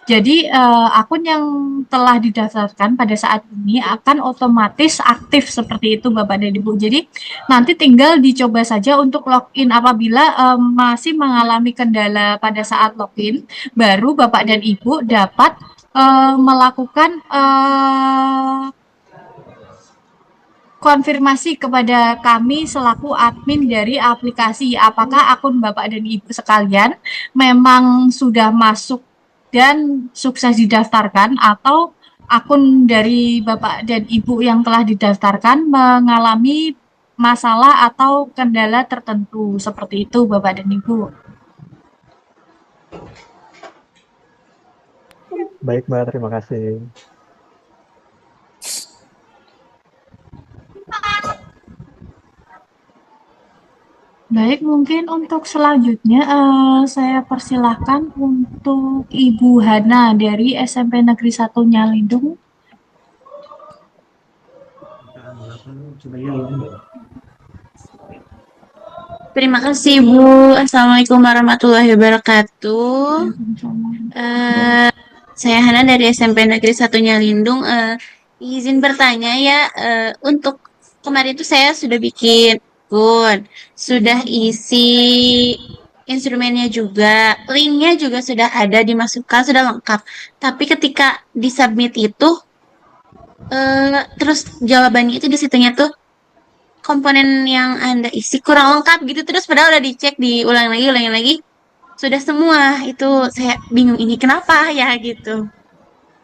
Jadi akun yang telah didaftarkan pada saat ini akan otomatis aktif seperti itu Bapak dan Ibu. Jadi nanti tinggal dicoba saja untuk login apabila masih mengalami kendala pada saat login, baru Bapak dan Ibu dapat melakukan konfirmasi kepada kami selaku admin dari aplikasi apakah akun Bapak dan Ibu sekalian memang sudah masuk dan sukses didaftarkan atau akun dari Bapak dan Ibu yang telah didaftarkan mengalami masalah atau kendala tertentu seperti itu Bapak dan Ibu. Baik Mbak, terima kasih. Baik, mungkin untuk selanjutnya saya persilahkan untuk Ibu Hana dari SMP Negeri 1 Nyalindung. Terima kasih Bu. Assalamualaikum warahmatullahi wabarakatuh. Saya Hana dari SMP Negeri 1 Nyalindung. Izin bertanya ya, untuk kemarin itu saya sudah bikin akun, sudah isi instrumennya juga, linknya juga sudah ada dimasukkan, sudah lengkap. Tapi ketika disubmit itu, terus jawabannya itu di situnya tuh komponen yang Anda isi kurang lengkap gitu, terus padahal udah dicek, diulangi lagi, sudah semua. Itu saya bingung, ini kenapa ya gitu.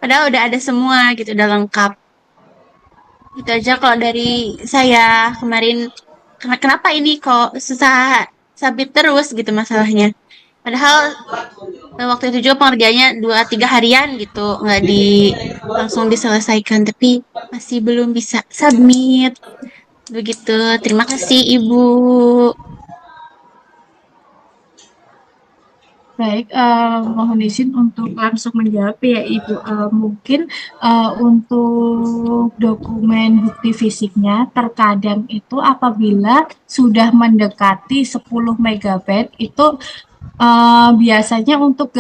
Padahal udah ada semua gitu, udah lengkap. Itu aja kalau dari saya kemarin. Kenapa ini kok susah submit terus gitu masalahnya. Padahal waktu itu juga pengerjaannya 2-3 harian gitu, nggak langsung diselesaikan, tapi masih belum bisa submit. Begitu, terima kasih Ibu. Baik, mohon izin untuk langsung menjawab ya Ibu. Mungkin untuk dokumen bukti fisiknya terkadang itu apabila sudah mendekati 10 MB itu biasanya untuk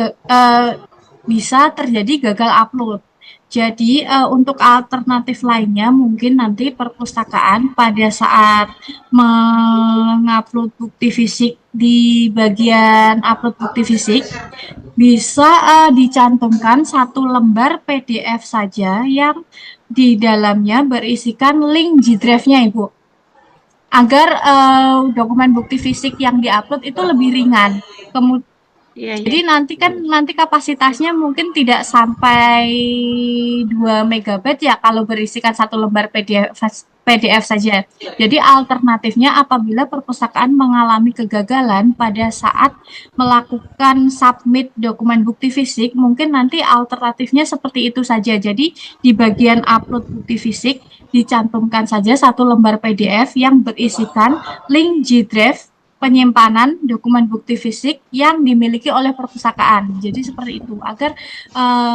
bisa terjadi gagal upload. Jadi untuk alternatif lainnya mungkin nanti perpustakaan pada saat mengupload bukti fisik di bagian upload bukti fisik bisa dicantumkan satu lembar PDF saja yang di dalamnya berisikan link G-Drive-nya Ibu. Agar dokumen bukti fisik yang diupload itu lebih ringan. Iya, iya. Jadi nanti kapasitasnya mungkin tidak sampai 2 megabyte ya kalau berisikan satu lembar PDF saja. Jadi alternatifnya apabila perpustakaan mengalami kegagalan pada saat melakukan submit dokumen bukti fisik, mungkin nanti alternatifnya seperti itu saja. Jadi di bagian upload bukti fisik dicantumkan saja satu lembar PDF yang berisikan link G-Drive penyimpanan dokumen bukti fisik yang dimiliki oleh perpustakaan. Jadi seperti itu, agar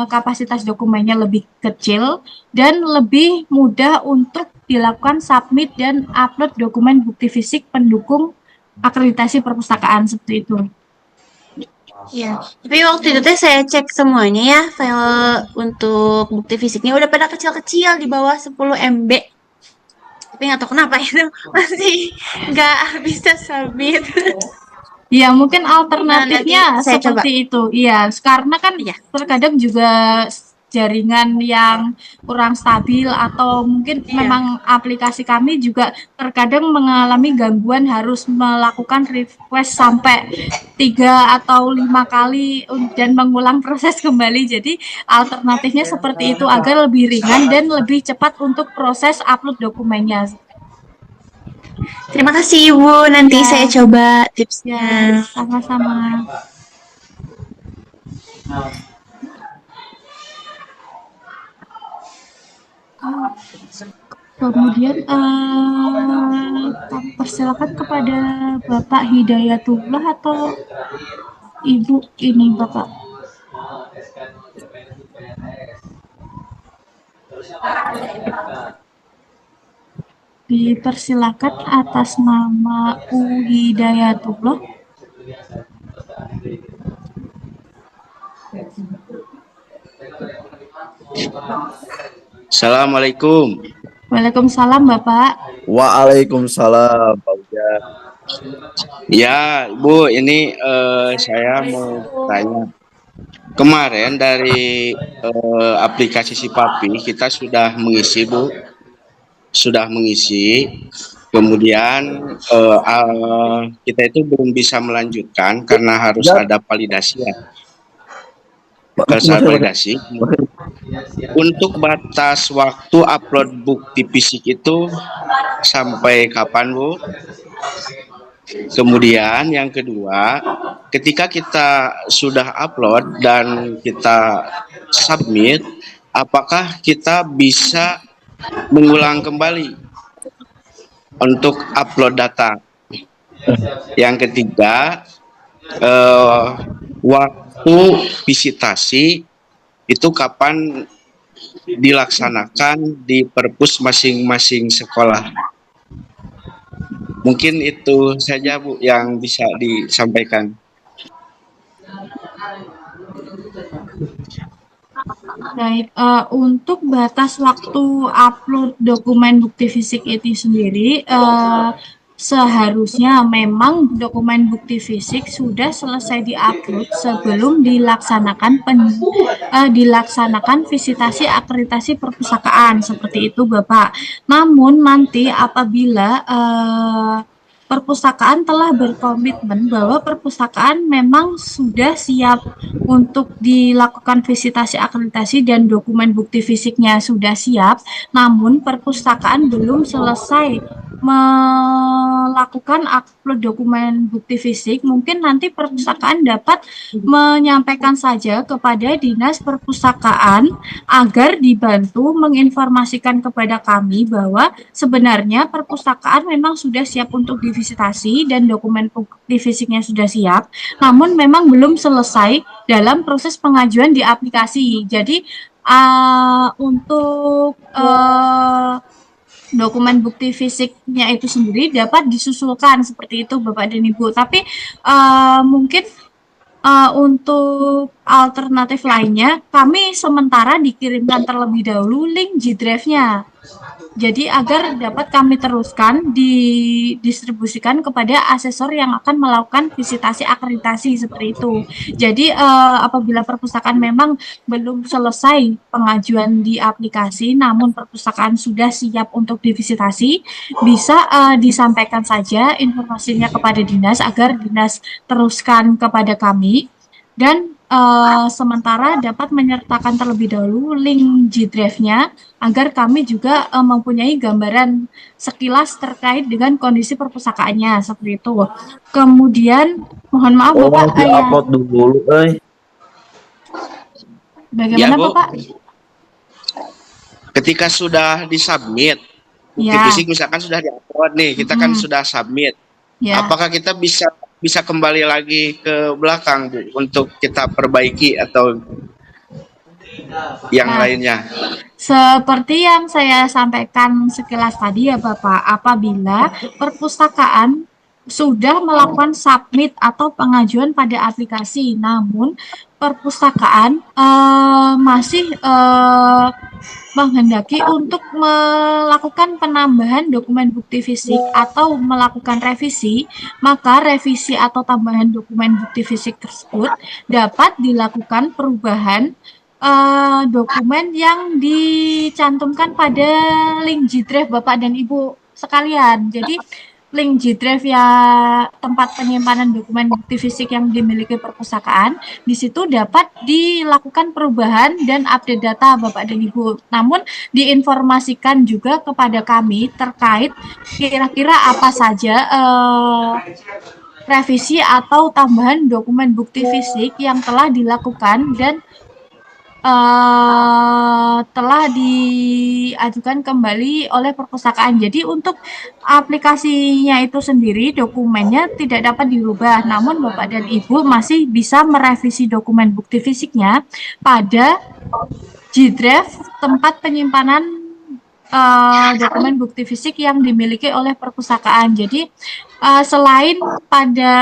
kapasitas dokumennya lebih kecil dan lebih mudah untuk dilakukan submit dan upload dokumen bukti fisik pendukung akreditasi perpustakaan seperti itu. Iya. Tapi waktu itu teh saya cek semuanya ya, file untuk bukti fisiknya udah pada kecil-kecil di bawah 10 MB. Tapi nggak tahu kenapa itu masih nggak bisa submit. Ya, mungkin alternatifnya nanti saya seperti itu. Iya, karena kan Iya. terkadang juga jaringan yang kurang stabil atau mungkin Iya. memang aplikasi kami juga terkadang mengalami gangguan harus melakukan request sampai 3 atau 5 kali dan mengulang proses kembali. Jadi alternatifnya seperti itu agar lebih ringan dan lebih cepat untuk proses upload dokumennya. Terima kasih Ibu, nanti Ya. saya coba tipsnya. Ya, sama-sama. Kemudian kami persilakan kepada Bapak Hidayatullah atau Ibu ini Bapak. Dipersilakan atas nama U Hidayatullah. Assalamualaikum. Waalaikumsalam Bapak. Waalaikumsalam, Pak Ujang. Ya, Bu, ini saya mau tanya. Kemarin dari aplikasi Sipapi kita sudah mengisi, Bu. Sudah mengisi. Kemudian kita itu belum bisa melanjutkan karena harus ada validasi ya. Validasi. Untuk batas waktu upload bukti fisik itu sampai kapan, Bu? Kemudian yang kedua, ketika kita sudah upload dan kita submit, apakah kita bisa mengulang kembali untuk upload data? Yang ketiga, waktu visitasi itu kapan dilaksanakan di perpus masing-masing sekolah? Mungkin itu saja Bu yang bisa disampaikan. Baik, untuk batas waktu upload dokumen bukti fisik itu sendiri, seharusnya memang dokumen bukti fisik sudah selesai diupload sebelum dilaksanakan visitasi akreditasi perpustakaan seperti itu Bapak. Namun nanti apabila perpustakaan telah berkomitmen bahwa perpustakaan memang sudah siap untuk dilakukan visitasi akreditasi dan dokumen bukti fisiknya sudah siap, namun perpustakaan belum selesai melakukan upload dokumen bukti fisik, mungkin nanti perpustakaan dapat menyampaikan saja kepada Dinas Perpustakaan agar dibantu menginformasikan kepada kami bahwa sebenarnya perpustakaan memang sudah siap untuk divisitasi dan dokumen bukti fisiknya sudah siap, namun memang belum selesai dalam proses pengajuan di aplikasi. Jadi untuk dokumen bukti fisiknya itu sendiri dapat disusulkan seperti itu Bapak dan Ibu. Tapi mungkin untuk alternatif lainnya, kami sementara dikirimkan terlebih dahulu link G-Drive-nya. Jadi agar dapat kami teruskan didistribusikan kepada asesor yang akan melakukan visitasi akreditasi seperti itu. Jadi apabila perpustakaan memang belum selesai pengajuan di aplikasi, namun perpustakaan sudah siap untuk divisitasi, bisa disampaikan saja informasinya kepada dinas agar dinas teruskan kepada kami. dan sementara dapat menyertakan terlebih dahulu link G-Drive-nya agar kami juga mempunyai gambaran sekilas terkait dengan kondisi perpustakaannya seperti itu. Kemudian mohon maaf Oh, Bapak, di-upload dulu, bagaimana Ya, Bu. Bapak? Ketika sudah disubmit, bukti Ya. fisik misalkan sudah di-upload nih, kita kan sudah submit. Ya. Apakah kita bisa kembali lagi ke belakang, Bu, untuk kita perbaiki atau yang lainnya? Seperti yang saya sampaikan sekilas tadi ya Bapak, apabila perpustakaan sudah melakukan submit atau pengajuan pada aplikasi, namun perpustakaan masih menghendaki untuk melakukan penambahan dokumen bukti fisik atau melakukan revisi, maka revisi atau tambahan dokumen bukti fisik tersebut dapat dilakukan perubahan dokumen yang dicantumkan pada link G-Drive Bapak dan Ibu sekalian. Jadi link G-Drive ya tempat penyimpanan dokumen bukti fisik yang dimiliki perpustakaan, di situ dapat dilakukan perubahan dan update data Bapak dan Ibu. Namun diinformasikan juga kepada kami terkait kira-kira apa saja revisi atau tambahan dokumen bukti fisik yang telah dilakukan dan telah diajukan kembali oleh perpustakaan. Jadi untuk aplikasinya itu sendiri dokumennya tidak dapat dirubah, namun Bapak dan Ibu masih bisa merevisi dokumen bukti fisiknya pada G-Drive tempat penyimpanan dokumen bukti fisik yang dimiliki oleh perpustakaan. Jadi selain pada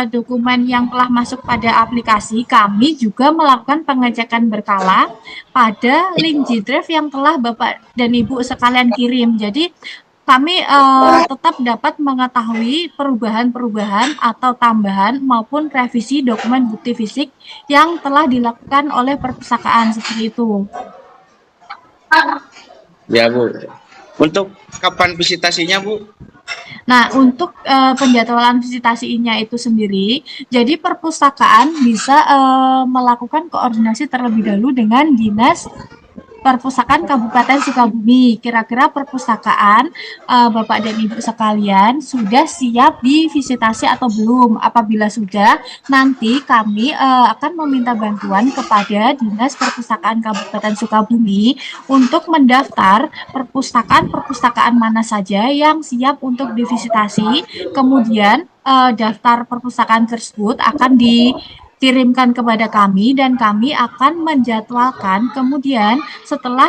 dokumen yang telah masuk pada aplikasi, kami juga melakukan pengecekan berkala pada link G-Drive yang telah Bapak dan Ibu sekalian kirim. Jadi kami tetap dapat mengetahui perubahan-perubahan atau tambahan maupun revisi dokumen bukti fisik yang telah dilakukan oleh perpustakaan seperti itu. Ya, Bu. Untuk kapan visitasinya, Bu? Nah, untuk penjadwalan visitasinya itu sendiri, jadi perpustakaan bisa melakukan koordinasi terlebih dahulu dengan Dinas Perpustakaan Kabupaten Sukabumi. Kira-kira perpustakaan Bapak dan Ibu sekalian sudah siap divisitasi atau belum? Apabila sudah, nanti kami akan meminta bantuan kepada Dinas Perpustakaan Kabupaten Sukabumi untuk mendaftar perpustakaan-perpustakaan mana saja yang siap untuk divisitasi. Kemudian daftar perpustakaan tersebut akan dikirimkan kepada kami dan kami akan menjadwalkan. Kemudian setelah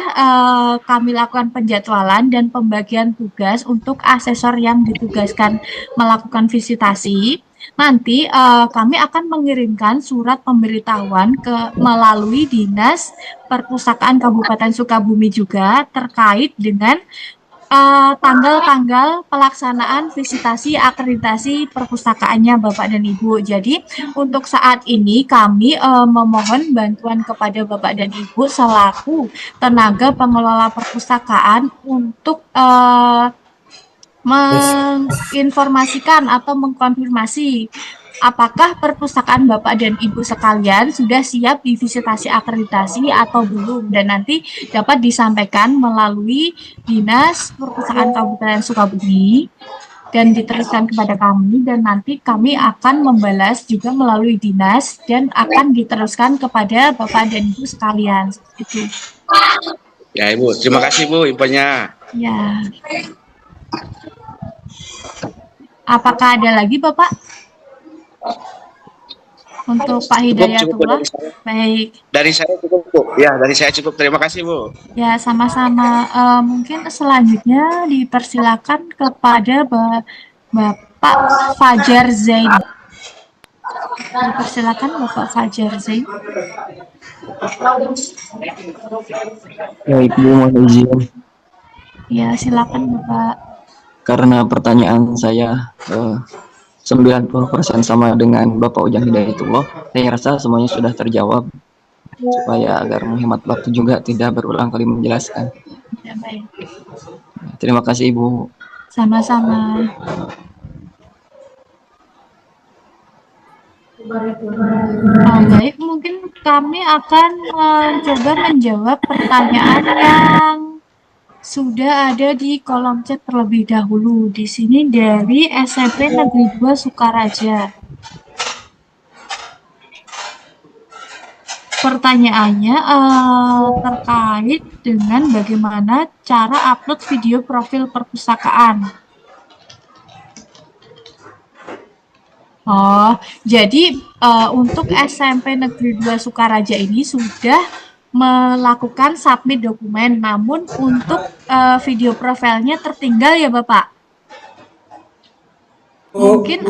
kami lakukan penjadwalan dan pembagian tugas untuk asesor yang ditugaskan melakukan visitasi, nanti kami akan mengirimkan surat pemberitahuan melalui Dinas Perpustakaan Kabupaten Sukabumi juga terkait dengan tanggal-tanggal pelaksanaan visitasi akreditasi perpustakaannya Bapak dan Ibu. Jadi untuk saat ini kami memohon bantuan kepada Bapak dan Ibu selaku tenaga pengelola perpustakaan untuk menginformasikan atau mengkonfirmasi apakah perpustakaan Bapak dan Ibu sekalian sudah siap divisitasi akreditasi atau belum, dan nanti dapat disampaikan melalui Dinas Perpustakaan Kabupaten Sukabumi dan diteruskan kepada kami, dan nanti kami akan membalas juga melalui dinas dan akan diteruskan kepada Bapak dan Ibu sekalian. Itu. Ya, Ibu. Terima kasih, Bu, infonya. Ya. Apakah ada lagi, Bapak? Untuk Pak Hidayatullah. Baik. Dari saya cukup, Bu. Ya, dari saya cukup. Terima kasih, Bu. Ya, sama-sama. Mungkin selanjutnya dipersilakan kepada Bapak Fajar Zain. Dipersilakan Bapak Fajar Zain. Ya, Ibu mohon izin. Ya, silakan Bapak. Karena pertanyaan saya 90% sama dengan Bapak Ujang Hidayatullah, saya rasa semuanya sudah terjawab. Supaya agar menghemat waktu juga tidak berulang kali menjelaskan. Ya, baik. Terima kasih Ibu. Sama-sama. Baik, mungkin kami akan mencoba menjawab pertanyaan yang sudah ada di kolom chat terlebih dahulu. Di sini dari SMP Negeri 2 Sukaraja. Pertanyaannya terkait dengan bagaimana cara upload video profil perpustakaan. Oh, jadi untuk SMP Negeri 2 Sukaraja ini sudah melakukan submit dokumen, namun untuk video profilnya tertinggal ya Bapak. Mungkin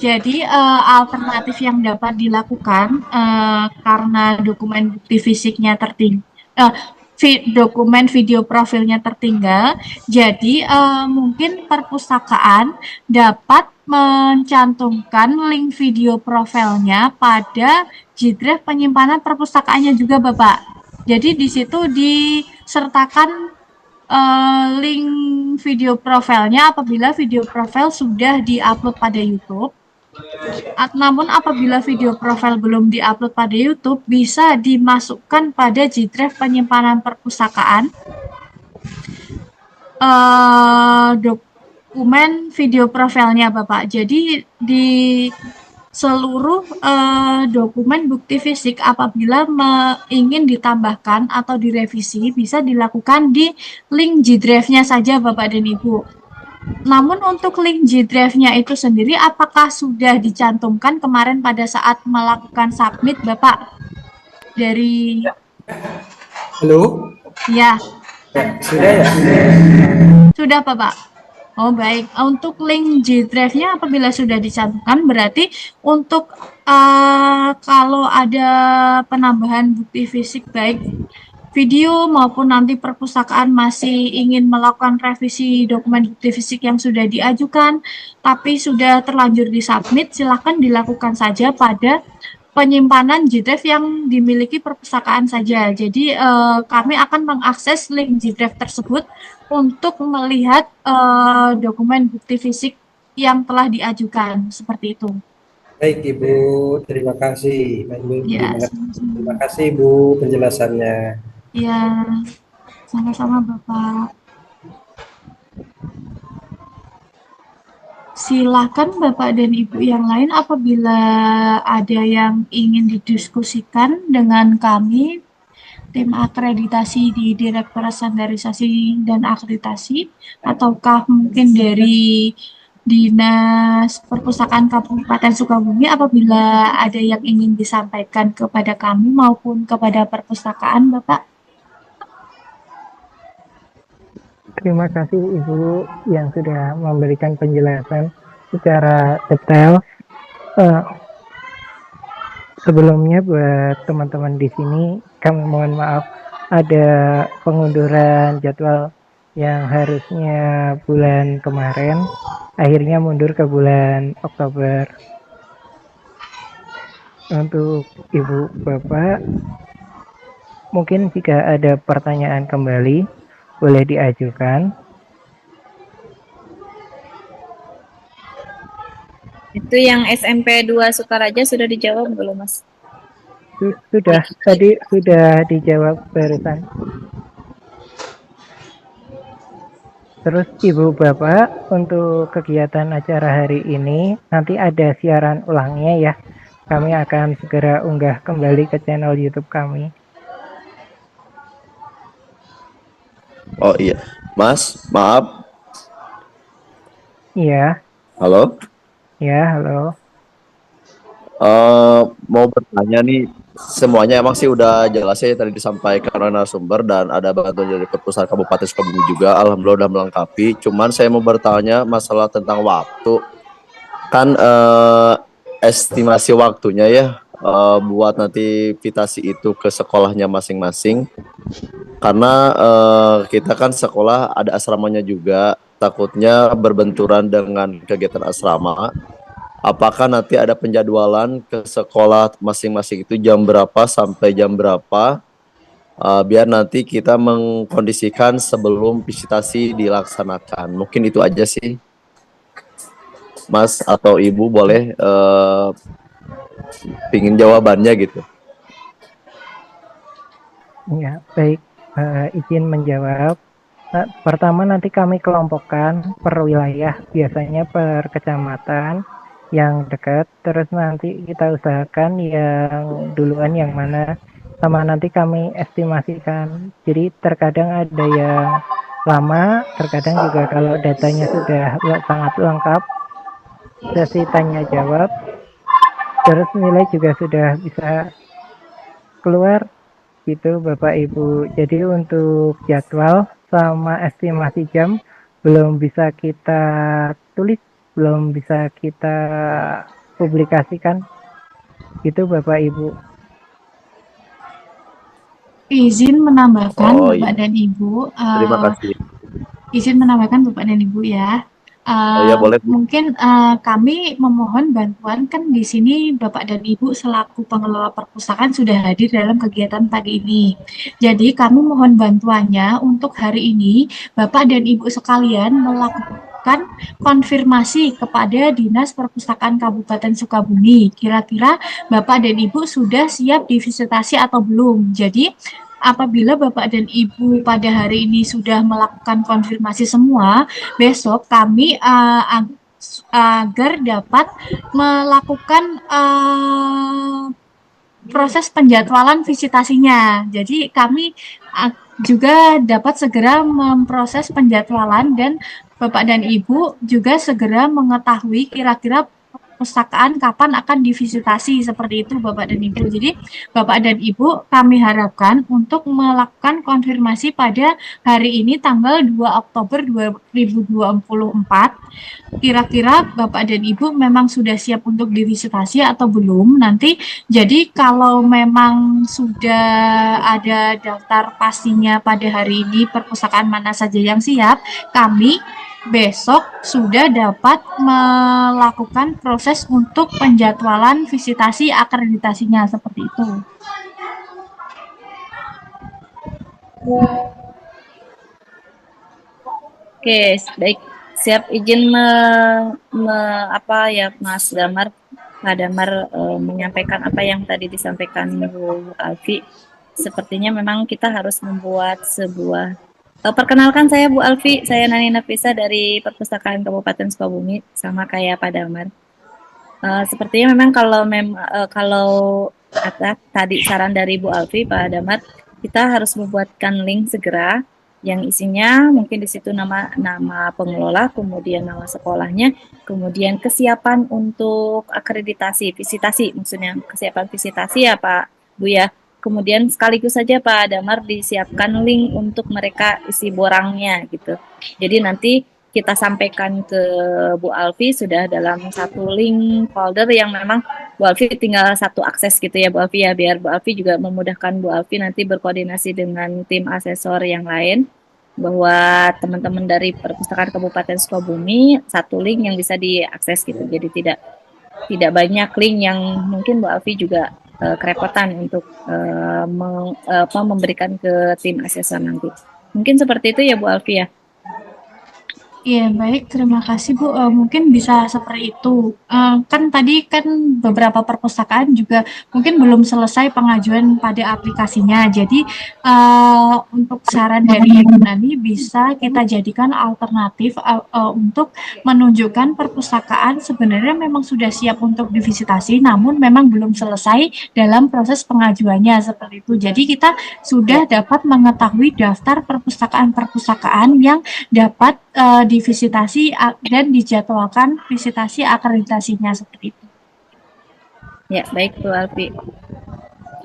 jadi alternatif yang dapat dilakukan karena dokumen bukti fisiknya dokumen video profilnya tertinggal, jadi mungkin perpustakaan dapat mencantumkan link video profilnya pada G-Drive penyimpanan perpustakaannya juga Bapak. Jadi di situ disertakan link video profilnya apabila video profil sudah diupload pada YouTube. Namun apabila video profil belum diupload pada YouTube, bisa dimasukkan pada G-Drive penyimpanan perpustakaan dokumen video profilnya Bapak. Jadi di seluruh dokumen bukti fisik apabila ingin ditambahkan atau direvisi bisa dilakukan di link G-Drive-nya saja Bapak dan Ibu. Namun untuk link G-Drive-nya itu sendiri apakah sudah dicantumkan kemarin pada saat melakukan submit Bapak? Dari Halo? Ya. Sudah ya? Sudah Bapak. Oh baik, untuk link G-Drive-nya apabila sudah dicantumkan berarti untuk kalau ada penambahan bukti fisik baik video maupun nanti perpustakaan masih ingin melakukan revisi dokumen bukti fisik yang sudah diajukan tapi sudah terlanjur disubmit, silakan dilakukan saja pada penyimpanan G-Drive yang dimiliki perpustakaan saja. Jadi kami akan mengakses link G-Drive tersebut untuk melihat dokumen bukti fisik yang telah diajukan, seperti itu. Baik Ibu, terima kasih. Ya, terima kasih Ibu penjelasannya. Ya, sama-sama Bapak. Silakan Bapak dan Ibu yang lain apabila ada yang ingin didiskusikan dengan kami, tim akreditasi di Direktorat Standarisasi dan Akreditasi, ataukah mungkin dari Dinas Perpustakaan Kabupaten Sukabumi apabila ada yang ingin disampaikan kepada kami maupun kepada perpustakaan, Bapak. Terima kasih Ibu yang sudah memberikan penjelasan secara detail. Sebelumnya buat teman-teman di sini, kami mohon maaf ada pengunduran jadwal yang harusnya bulan kemarin, akhirnya mundur ke bulan Oktober. Untuk Ibu Bapak, mungkin jika ada pertanyaan kembali, boleh diajukan. Itu yang SMP 2 Sukaraja sudah dijawab belum, Mas? Sudah, tadi sudah dijawab barusan. Terus Ibu Bapak, untuk kegiatan acara hari ini, nanti ada siaran ulangnya ya. Kami akan segera unggah kembali ke channel YouTube kami. Oh iya, Mas, maaf. Iya. Halo? Ya, halo. Mau bertanya nih, semuanya emang sih udah jelas ya tadi disampaikan oleh narasumber dan ada bantuan dari Perpustakaan Kabupaten Sukabumi juga, alhamdulillah udah melengkapi. Cuman saya mau bertanya masalah tentang waktu. Kan estimasi waktunya ya buat nanti vitasi itu ke sekolahnya masing-masing. Karena kita kan sekolah ada asramanya juga, takutnya berbenturan dengan kegiatan asrama. Apakah nanti ada penjadwalan ke sekolah masing-masing itu jam berapa sampai jam berapa, biar nanti kita mengkondisikan sebelum visitasi dilaksanakan. Mungkin itu aja sih. Mas atau Ibu boleh pingin jawabannya gitu. Ya, baik. Izin menjawab. Pertama nanti kami kelompokkan per wilayah, biasanya per kecamatan yang dekat. Terus nanti kita usahakan yang duluan yang mana, sama nanti kami estimasikan. Jadi terkadang ada yang lama, terkadang juga kalau datanya sudah sangat lengkap, sesi tanya jawab, terus nilai juga sudah bisa keluar gitu Bapak Ibu. Jadi untuk jadwal sama estimasi jam belum bisa kita tulis, belum bisa kita publikasikan gitu Bapak Ibu. Izin menambahkan Oh, Bapak iya. dan Ibu, Terima kasih. izin menambahkan Bapak dan Ibu ya. Ya boleh, Bu. Mungkin kami memohon bantuan, kan di sini Bapak dan Ibu selaku pengelola perpustakaan sudah hadir dalam kegiatan pagi ini. Jadi kami mohon bantuannya untuk hari ini Bapak dan Ibu sekalian melakukan konfirmasi kepada Dinas Perpustakaan Kabupaten Sukabumi. Kira-kira Bapak dan Ibu sudah siap divisitasi atau belum? Jadi apabila Bapak dan Ibu pada hari ini sudah melakukan konfirmasi semua, besok kami agar dapat melakukan proses penjadwalan visitasinya. Jadi kami juga dapat segera memproses penjadwalan dan Bapak dan Ibu juga segera mengetahui kira-kira perpustakaan kapan akan divisitasi, seperti itu Bapak dan Ibu. Jadi Bapak dan Ibu kami harapkan untuk melakukan konfirmasi pada hari ini tanggal 2 Oktober 2024. Kira-kira Bapak dan Ibu memang sudah siap untuk divisitasi atau belum nanti. Jadi kalau memang sudah ada daftar pastinya pada hari ini perpustakaan mana saja yang siap, kami besok sudah dapat melakukan proses untuk penjadwalan visitasi akreditasinya, seperti itu. Oke, baik. Siap izin Mas Damar, Pak Damar menyampaikan apa yang tadi disampaikan Bu Alfi. Sepertinya memang kita harus membuat sebuah perkenalkan, saya Bu Alfi, saya Nani Nafisa dari Perpustakaan Kabupaten Sukabumi, sama kayak Pak Damar. Sepertinya memang kalau tadi saran dari Bu Alfi, Pak Damar, kita harus membuatkan link segera yang isinya mungkin di situ nama pengelola, kemudian nama sekolahnya, kemudian kesiapan untuk akreditasi, visitasi, maksudnya kesiapan visitasi ya Pak Bu ya. Kemudian sekaligus saja Pak Damar disiapkan link untuk mereka isi borangnya gitu. Jadi nanti kita sampaikan ke Bu Alfi sudah dalam satu link folder yang memang Bu Alfi tinggal satu akses gitu ya Bu Alfi ya, biar Bu Alfi juga memudahkan Bu Alfi nanti berkoordinasi dengan tim asesor yang lain, bahwa teman-teman dari Perpustakaan Kabupaten Sukabumi satu link yang bisa diakses gitu. Jadi tidak banyak link yang mungkin Bu Alfi juga kerepotan untuk memberikan ke tim asesor nanti. Mungkin seperti itu ya Bu Alfi ya. Iya, baik. Terima kasih, Bu. Mungkin bisa seperti itu. Kan tadi kan beberapa perpustakaan juga mungkin belum selesai pengajuan pada aplikasinya. Jadi, untuk saran dari Ibu Nani bisa kita jadikan alternatif untuk menunjukkan perpustakaan sebenarnya memang sudah siap untuk divisitasi, namun memang belum selesai dalam proses pengajuannya, seperti itu. Jadi, kita sudah dapat mengetahui daftar perpustakaan-perpustakaan yang dapat divisitasi dan dijadwalkan visitasi akreditasinya, seperti itu. Ya, baik Bu Alfi.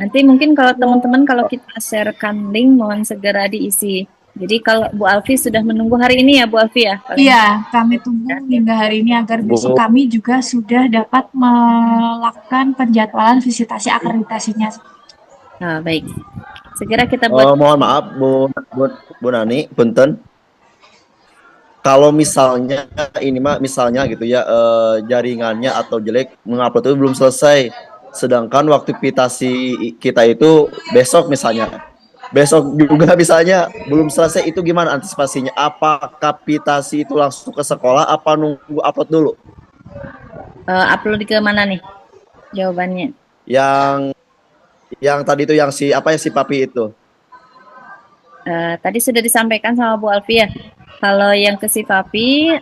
Nanti mungkin kalau teman-teman kalau kita sharekan link mohon segera diisi. Jadi kalau Bu Alfi sudah menunggu hari ini ya Bu Alfi ya? Iya, kami tunggu hingga hari ini agar besok kami juga sudah dapat melakukan penjadwalan visitasi akreditasinya. Nah, baik. Segera kita buat. Mohon maaf Bu Nani, punten. Kalau misalnya ini misalnya gitu ya jaringannya atau jelek mengupload itu belum selesai, sedangkan waktu akreditasi kita itu besok misalnya, besok juga misalnya belum selesai, itu gimana antisipasinya? Apa akreditasi itu langsung ke sekolah apa nunggu upload dulu? Upload ke mana nih jawabannya? Yang tadi itu yang si apa ya si Papi itu. Tadi sudah disampaikan sama Bu Alfi ya. Kalau yang ke si Papi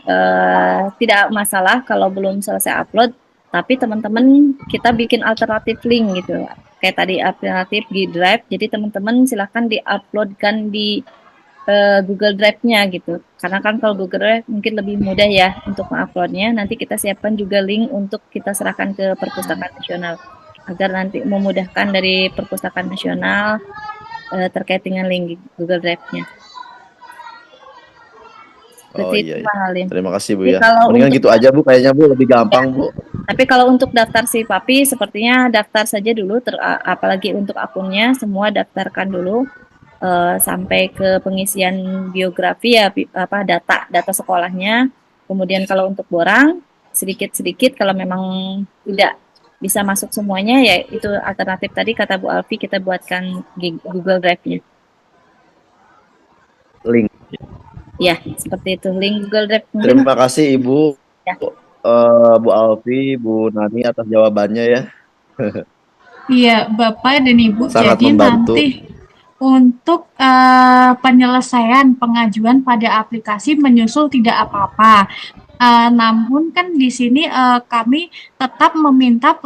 tidak masalah kalau belum selesai upload, tapi teman-teman kita bikin alternatif link gitu. Kayak tadi alternatif di Drive, jadi teman-teman silahkan di-uploadkan di Google Drive-nya gitu. Karena kan kalau Google Drive mungkin lebih mudah ya untuk menguploadnya. Nanti kita siapkan juga link untuk kita serahkan ke Perpustakaan Nasional agar nanti memudahkan dari Perpustakaan Nasional terkait dengan link Google Drive-nya. Oh Seperti iya, itu, Pak Halim. terima kasih Bu Jadi ya. kalau Mendingan untuk gitu aja Bu, kayaknya Bu lebih gampang Bu. Tapi kalau untuk daftar si Papi, sepertinya daftar saja dulu, apalagi untuk akunnya, semua daftarkan dulu sampai ke pengisian biografi ya, data sekolahnya. Kemudian kalau untuk borang, sedikit-sedikit kalau memang tidak bisa masuk semuanya, ya itu alternatif tadi kata Bu Alfi, kita buatkan Google Drive-nya. Link. Ya, seperti itu, link Google Drive. Terima kasih Ibu. Ya. Bu Alfi, Bu Nani atas jawabannya ya. Iya, Bapak dan Ibu. Sangat Jadi membantu. nanti untuk penyelesaian pengajuan pada aplikasi menyusul tidak apa-apa. Namun kan di sini kami tetap meminta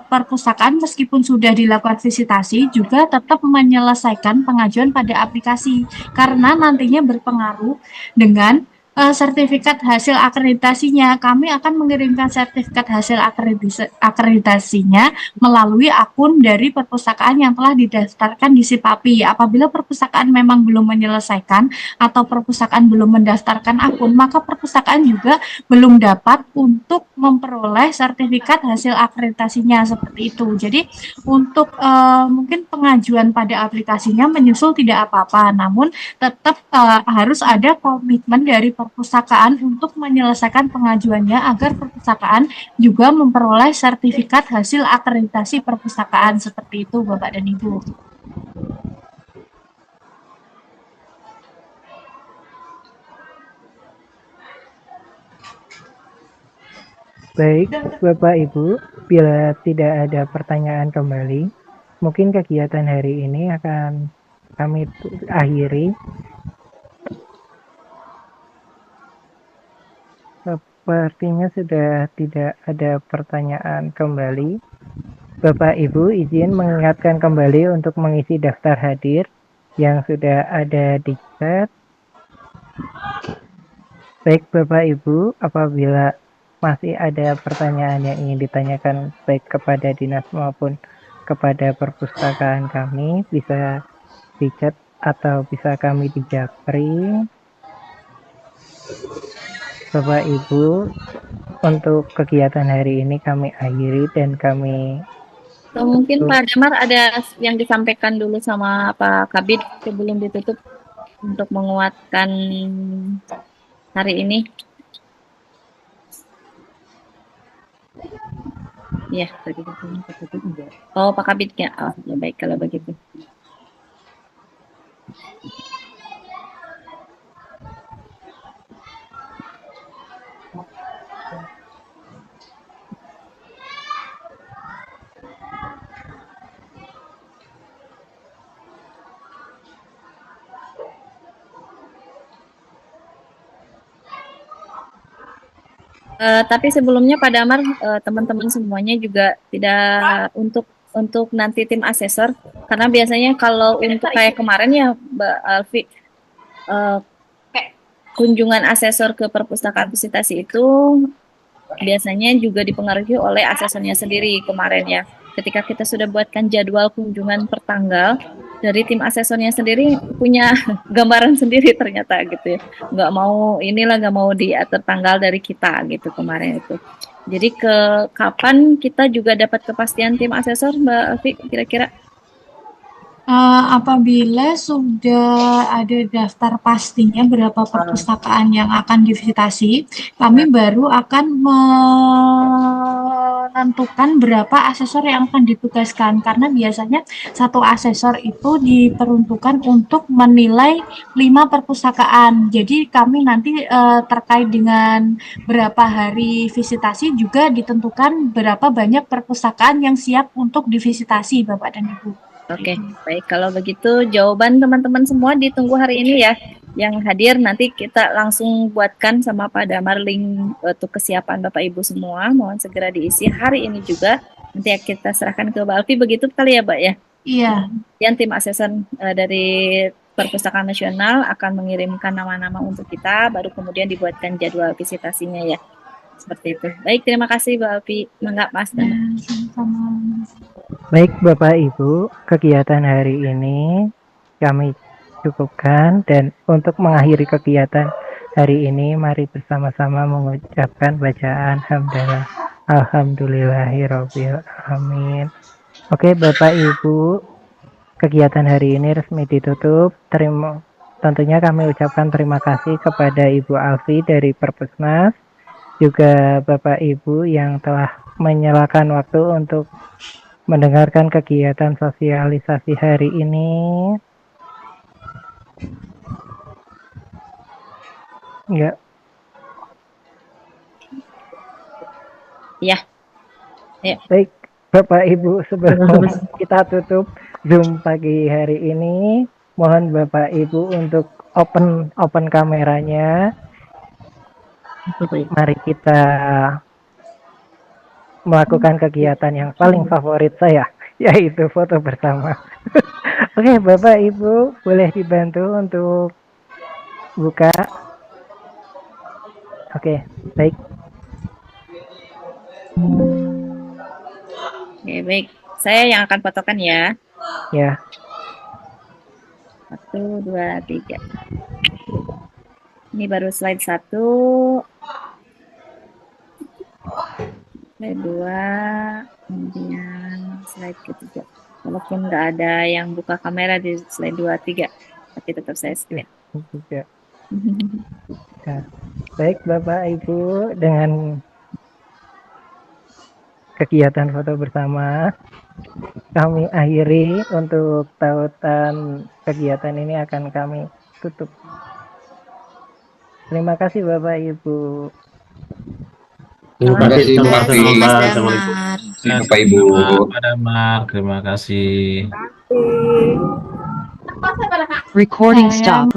perpustakaan meskipun sudah dilakukan visitasi juga tetap menyelesaikan pengajuan pada aplikasi karena nantinya berpengaruh dengan sertifikat hasil akreditasinya. Kami akan mengirimkan sertifikat hasil akreditasinya melalui akun dari perpustakaan yang telah didaftarkan di Sipapi. Apabila perpustakaan memang belum menyelesaikan atau perpustakaan belum mendaftarkan akun, maka perpustakaan juga belum dapat untuk memperoleh sertifikat hasil akreditasinya seperti itu. Jadi untuk mungkin pengajuan pada aplikasinya menyusul tidak apa-apa, namun tetap harus ada komitmen dari perpustakaan untuk menyelesaikan pengajuannya agar perpustakaan juga memperoleh sertifikat hasil akreditasi perpustakaan seperti itu Bapak dan Ibu. Baik, Bapak Ibu, bila tidak ada pertanyaan kembali, mungkin kegiatan hari ini akan kami akhiri. Sepertinya sudah tidak ada pertanyaan kembali. Bapak Ibu izin mengingatkan kembali untuk mengisi daftar hadir yang sudah ada di chat. Baik Bapak Ibu, apabila masih ada pertanyaan yang ingin ditanyakan baik kepada dinas maupun kepada perpustakaan kami, bisa di chat atau bisa kami di japri. Bapak Ibu, untuk kegiatan hari ini kami akhiri dan kami mungkin Pak Damar ada yang disampaikan dulu sama Pak Kabid sebelum ditutup untuk menguatkan hari ini. Ya, oh Pak Kabid ya, oh ya baik kalau begitu. Tapi sebelumnya Pak Damar, teman-teman semuanya juga tidak untuk nanti tim asesor, karena biasanya kalau untuk kayak kemarin ya Mbak Alfi, kunjungan asesor ke perpustakaan visitasi itu biasanya juga dipengaruhi oleh asesornya sendiri kemarin ya. Ketika kita sudah buatkan jadwal kunjungan per tanggal, dari tim asesornya sendiri punya gambaran sendiri ternyata gitu ya. Nggak mau diatur tanggal dari kita gitu kemarin itu. Jadi kapan kita juga dapat kepastian tim asesor Mbak Alfi kira-kira? Apabila sudah ada daftar pastinya berapa perpustakaan yang akan divisitasi, kami baru akan menentukan berapa asesor yang akan ditugaskan karena biasanya satu asesor itu diperuntukkan untuk menilai 5 perpustakaan. Jadi kami nanti terkait dengan berapa hari visitasi juga ditentukan berapa banyak perpustakaan yang siap untuk divisitasi Bapak dan Ibu. Oke, baik. Kalau begitu jawaban teman-teman semua ditunggu hari ini ya. Yang hadir nanti kita langsung buatkan sama Pak Damar link untuk kesiapan Bapak Ibu semua. Mohon segera diisi hari ini juga. Nanti kita serahkan ke Mbak Alfi, begitu kali ya Mbak ya? Iya. Dan tim asesor dari Perpustakaan Nasional akan mengirimkan nama-nama untuk kita, baru kemudian dibuatkan jadwal visitasinya ya. Seperti itu. Baik, terima kasih Mbak Alfi. Enggak Mas Damar. Baik Bapak Ibu, kegiatan hari ini kami cukupkan, dan untuk mengakhiri kegiatan hari ini mari bersama-sama mengucapkan bacaan hamdalah alhamdulillahirabbil alamin. Oke Bapak Ibu, kegiatan hari ini resmi ditutup. Tentunya kami ucapkan terima kasih kepada Ibu Alfi dari Perpusnas, juga Bapak Ibu yang telah menyelakan waktu untuk mendengarkan kegiatan sosialisasi hari ini. Ya. Ya. Ya. Baik, Bapak Ibu, sebelum kita tutup Zoom pagi hari ini, mohon Bapak Ibu untuk open kameranya. Mari kita melakukan kegiatan yang paling favorit saya, yaitu foto bersama. Oke, Bapak Ibu, boleh dibantu untuk buka. Oke, baik. Oke, baik. Saya yang akan fotokan ya. Ya. 1, 2, 3. Ini baru slide 1. Slide 2. Kemudian slide ketiga. Walaupun nggak ada yang buka kamera di slide 2, 3. Tapi tetap saya screen. Ya. Nah, baik Bapak Ibu, dengan kegiatan foto bersama kami akhiri. Untuk tautan kegiatan ini akan kami tutup. Terima kasih Bapak Ibu. Terima kasih Bu Alfi. Assalamualaikum. Bapak Ibu. Pak Damar, terima kasih. Recording stop.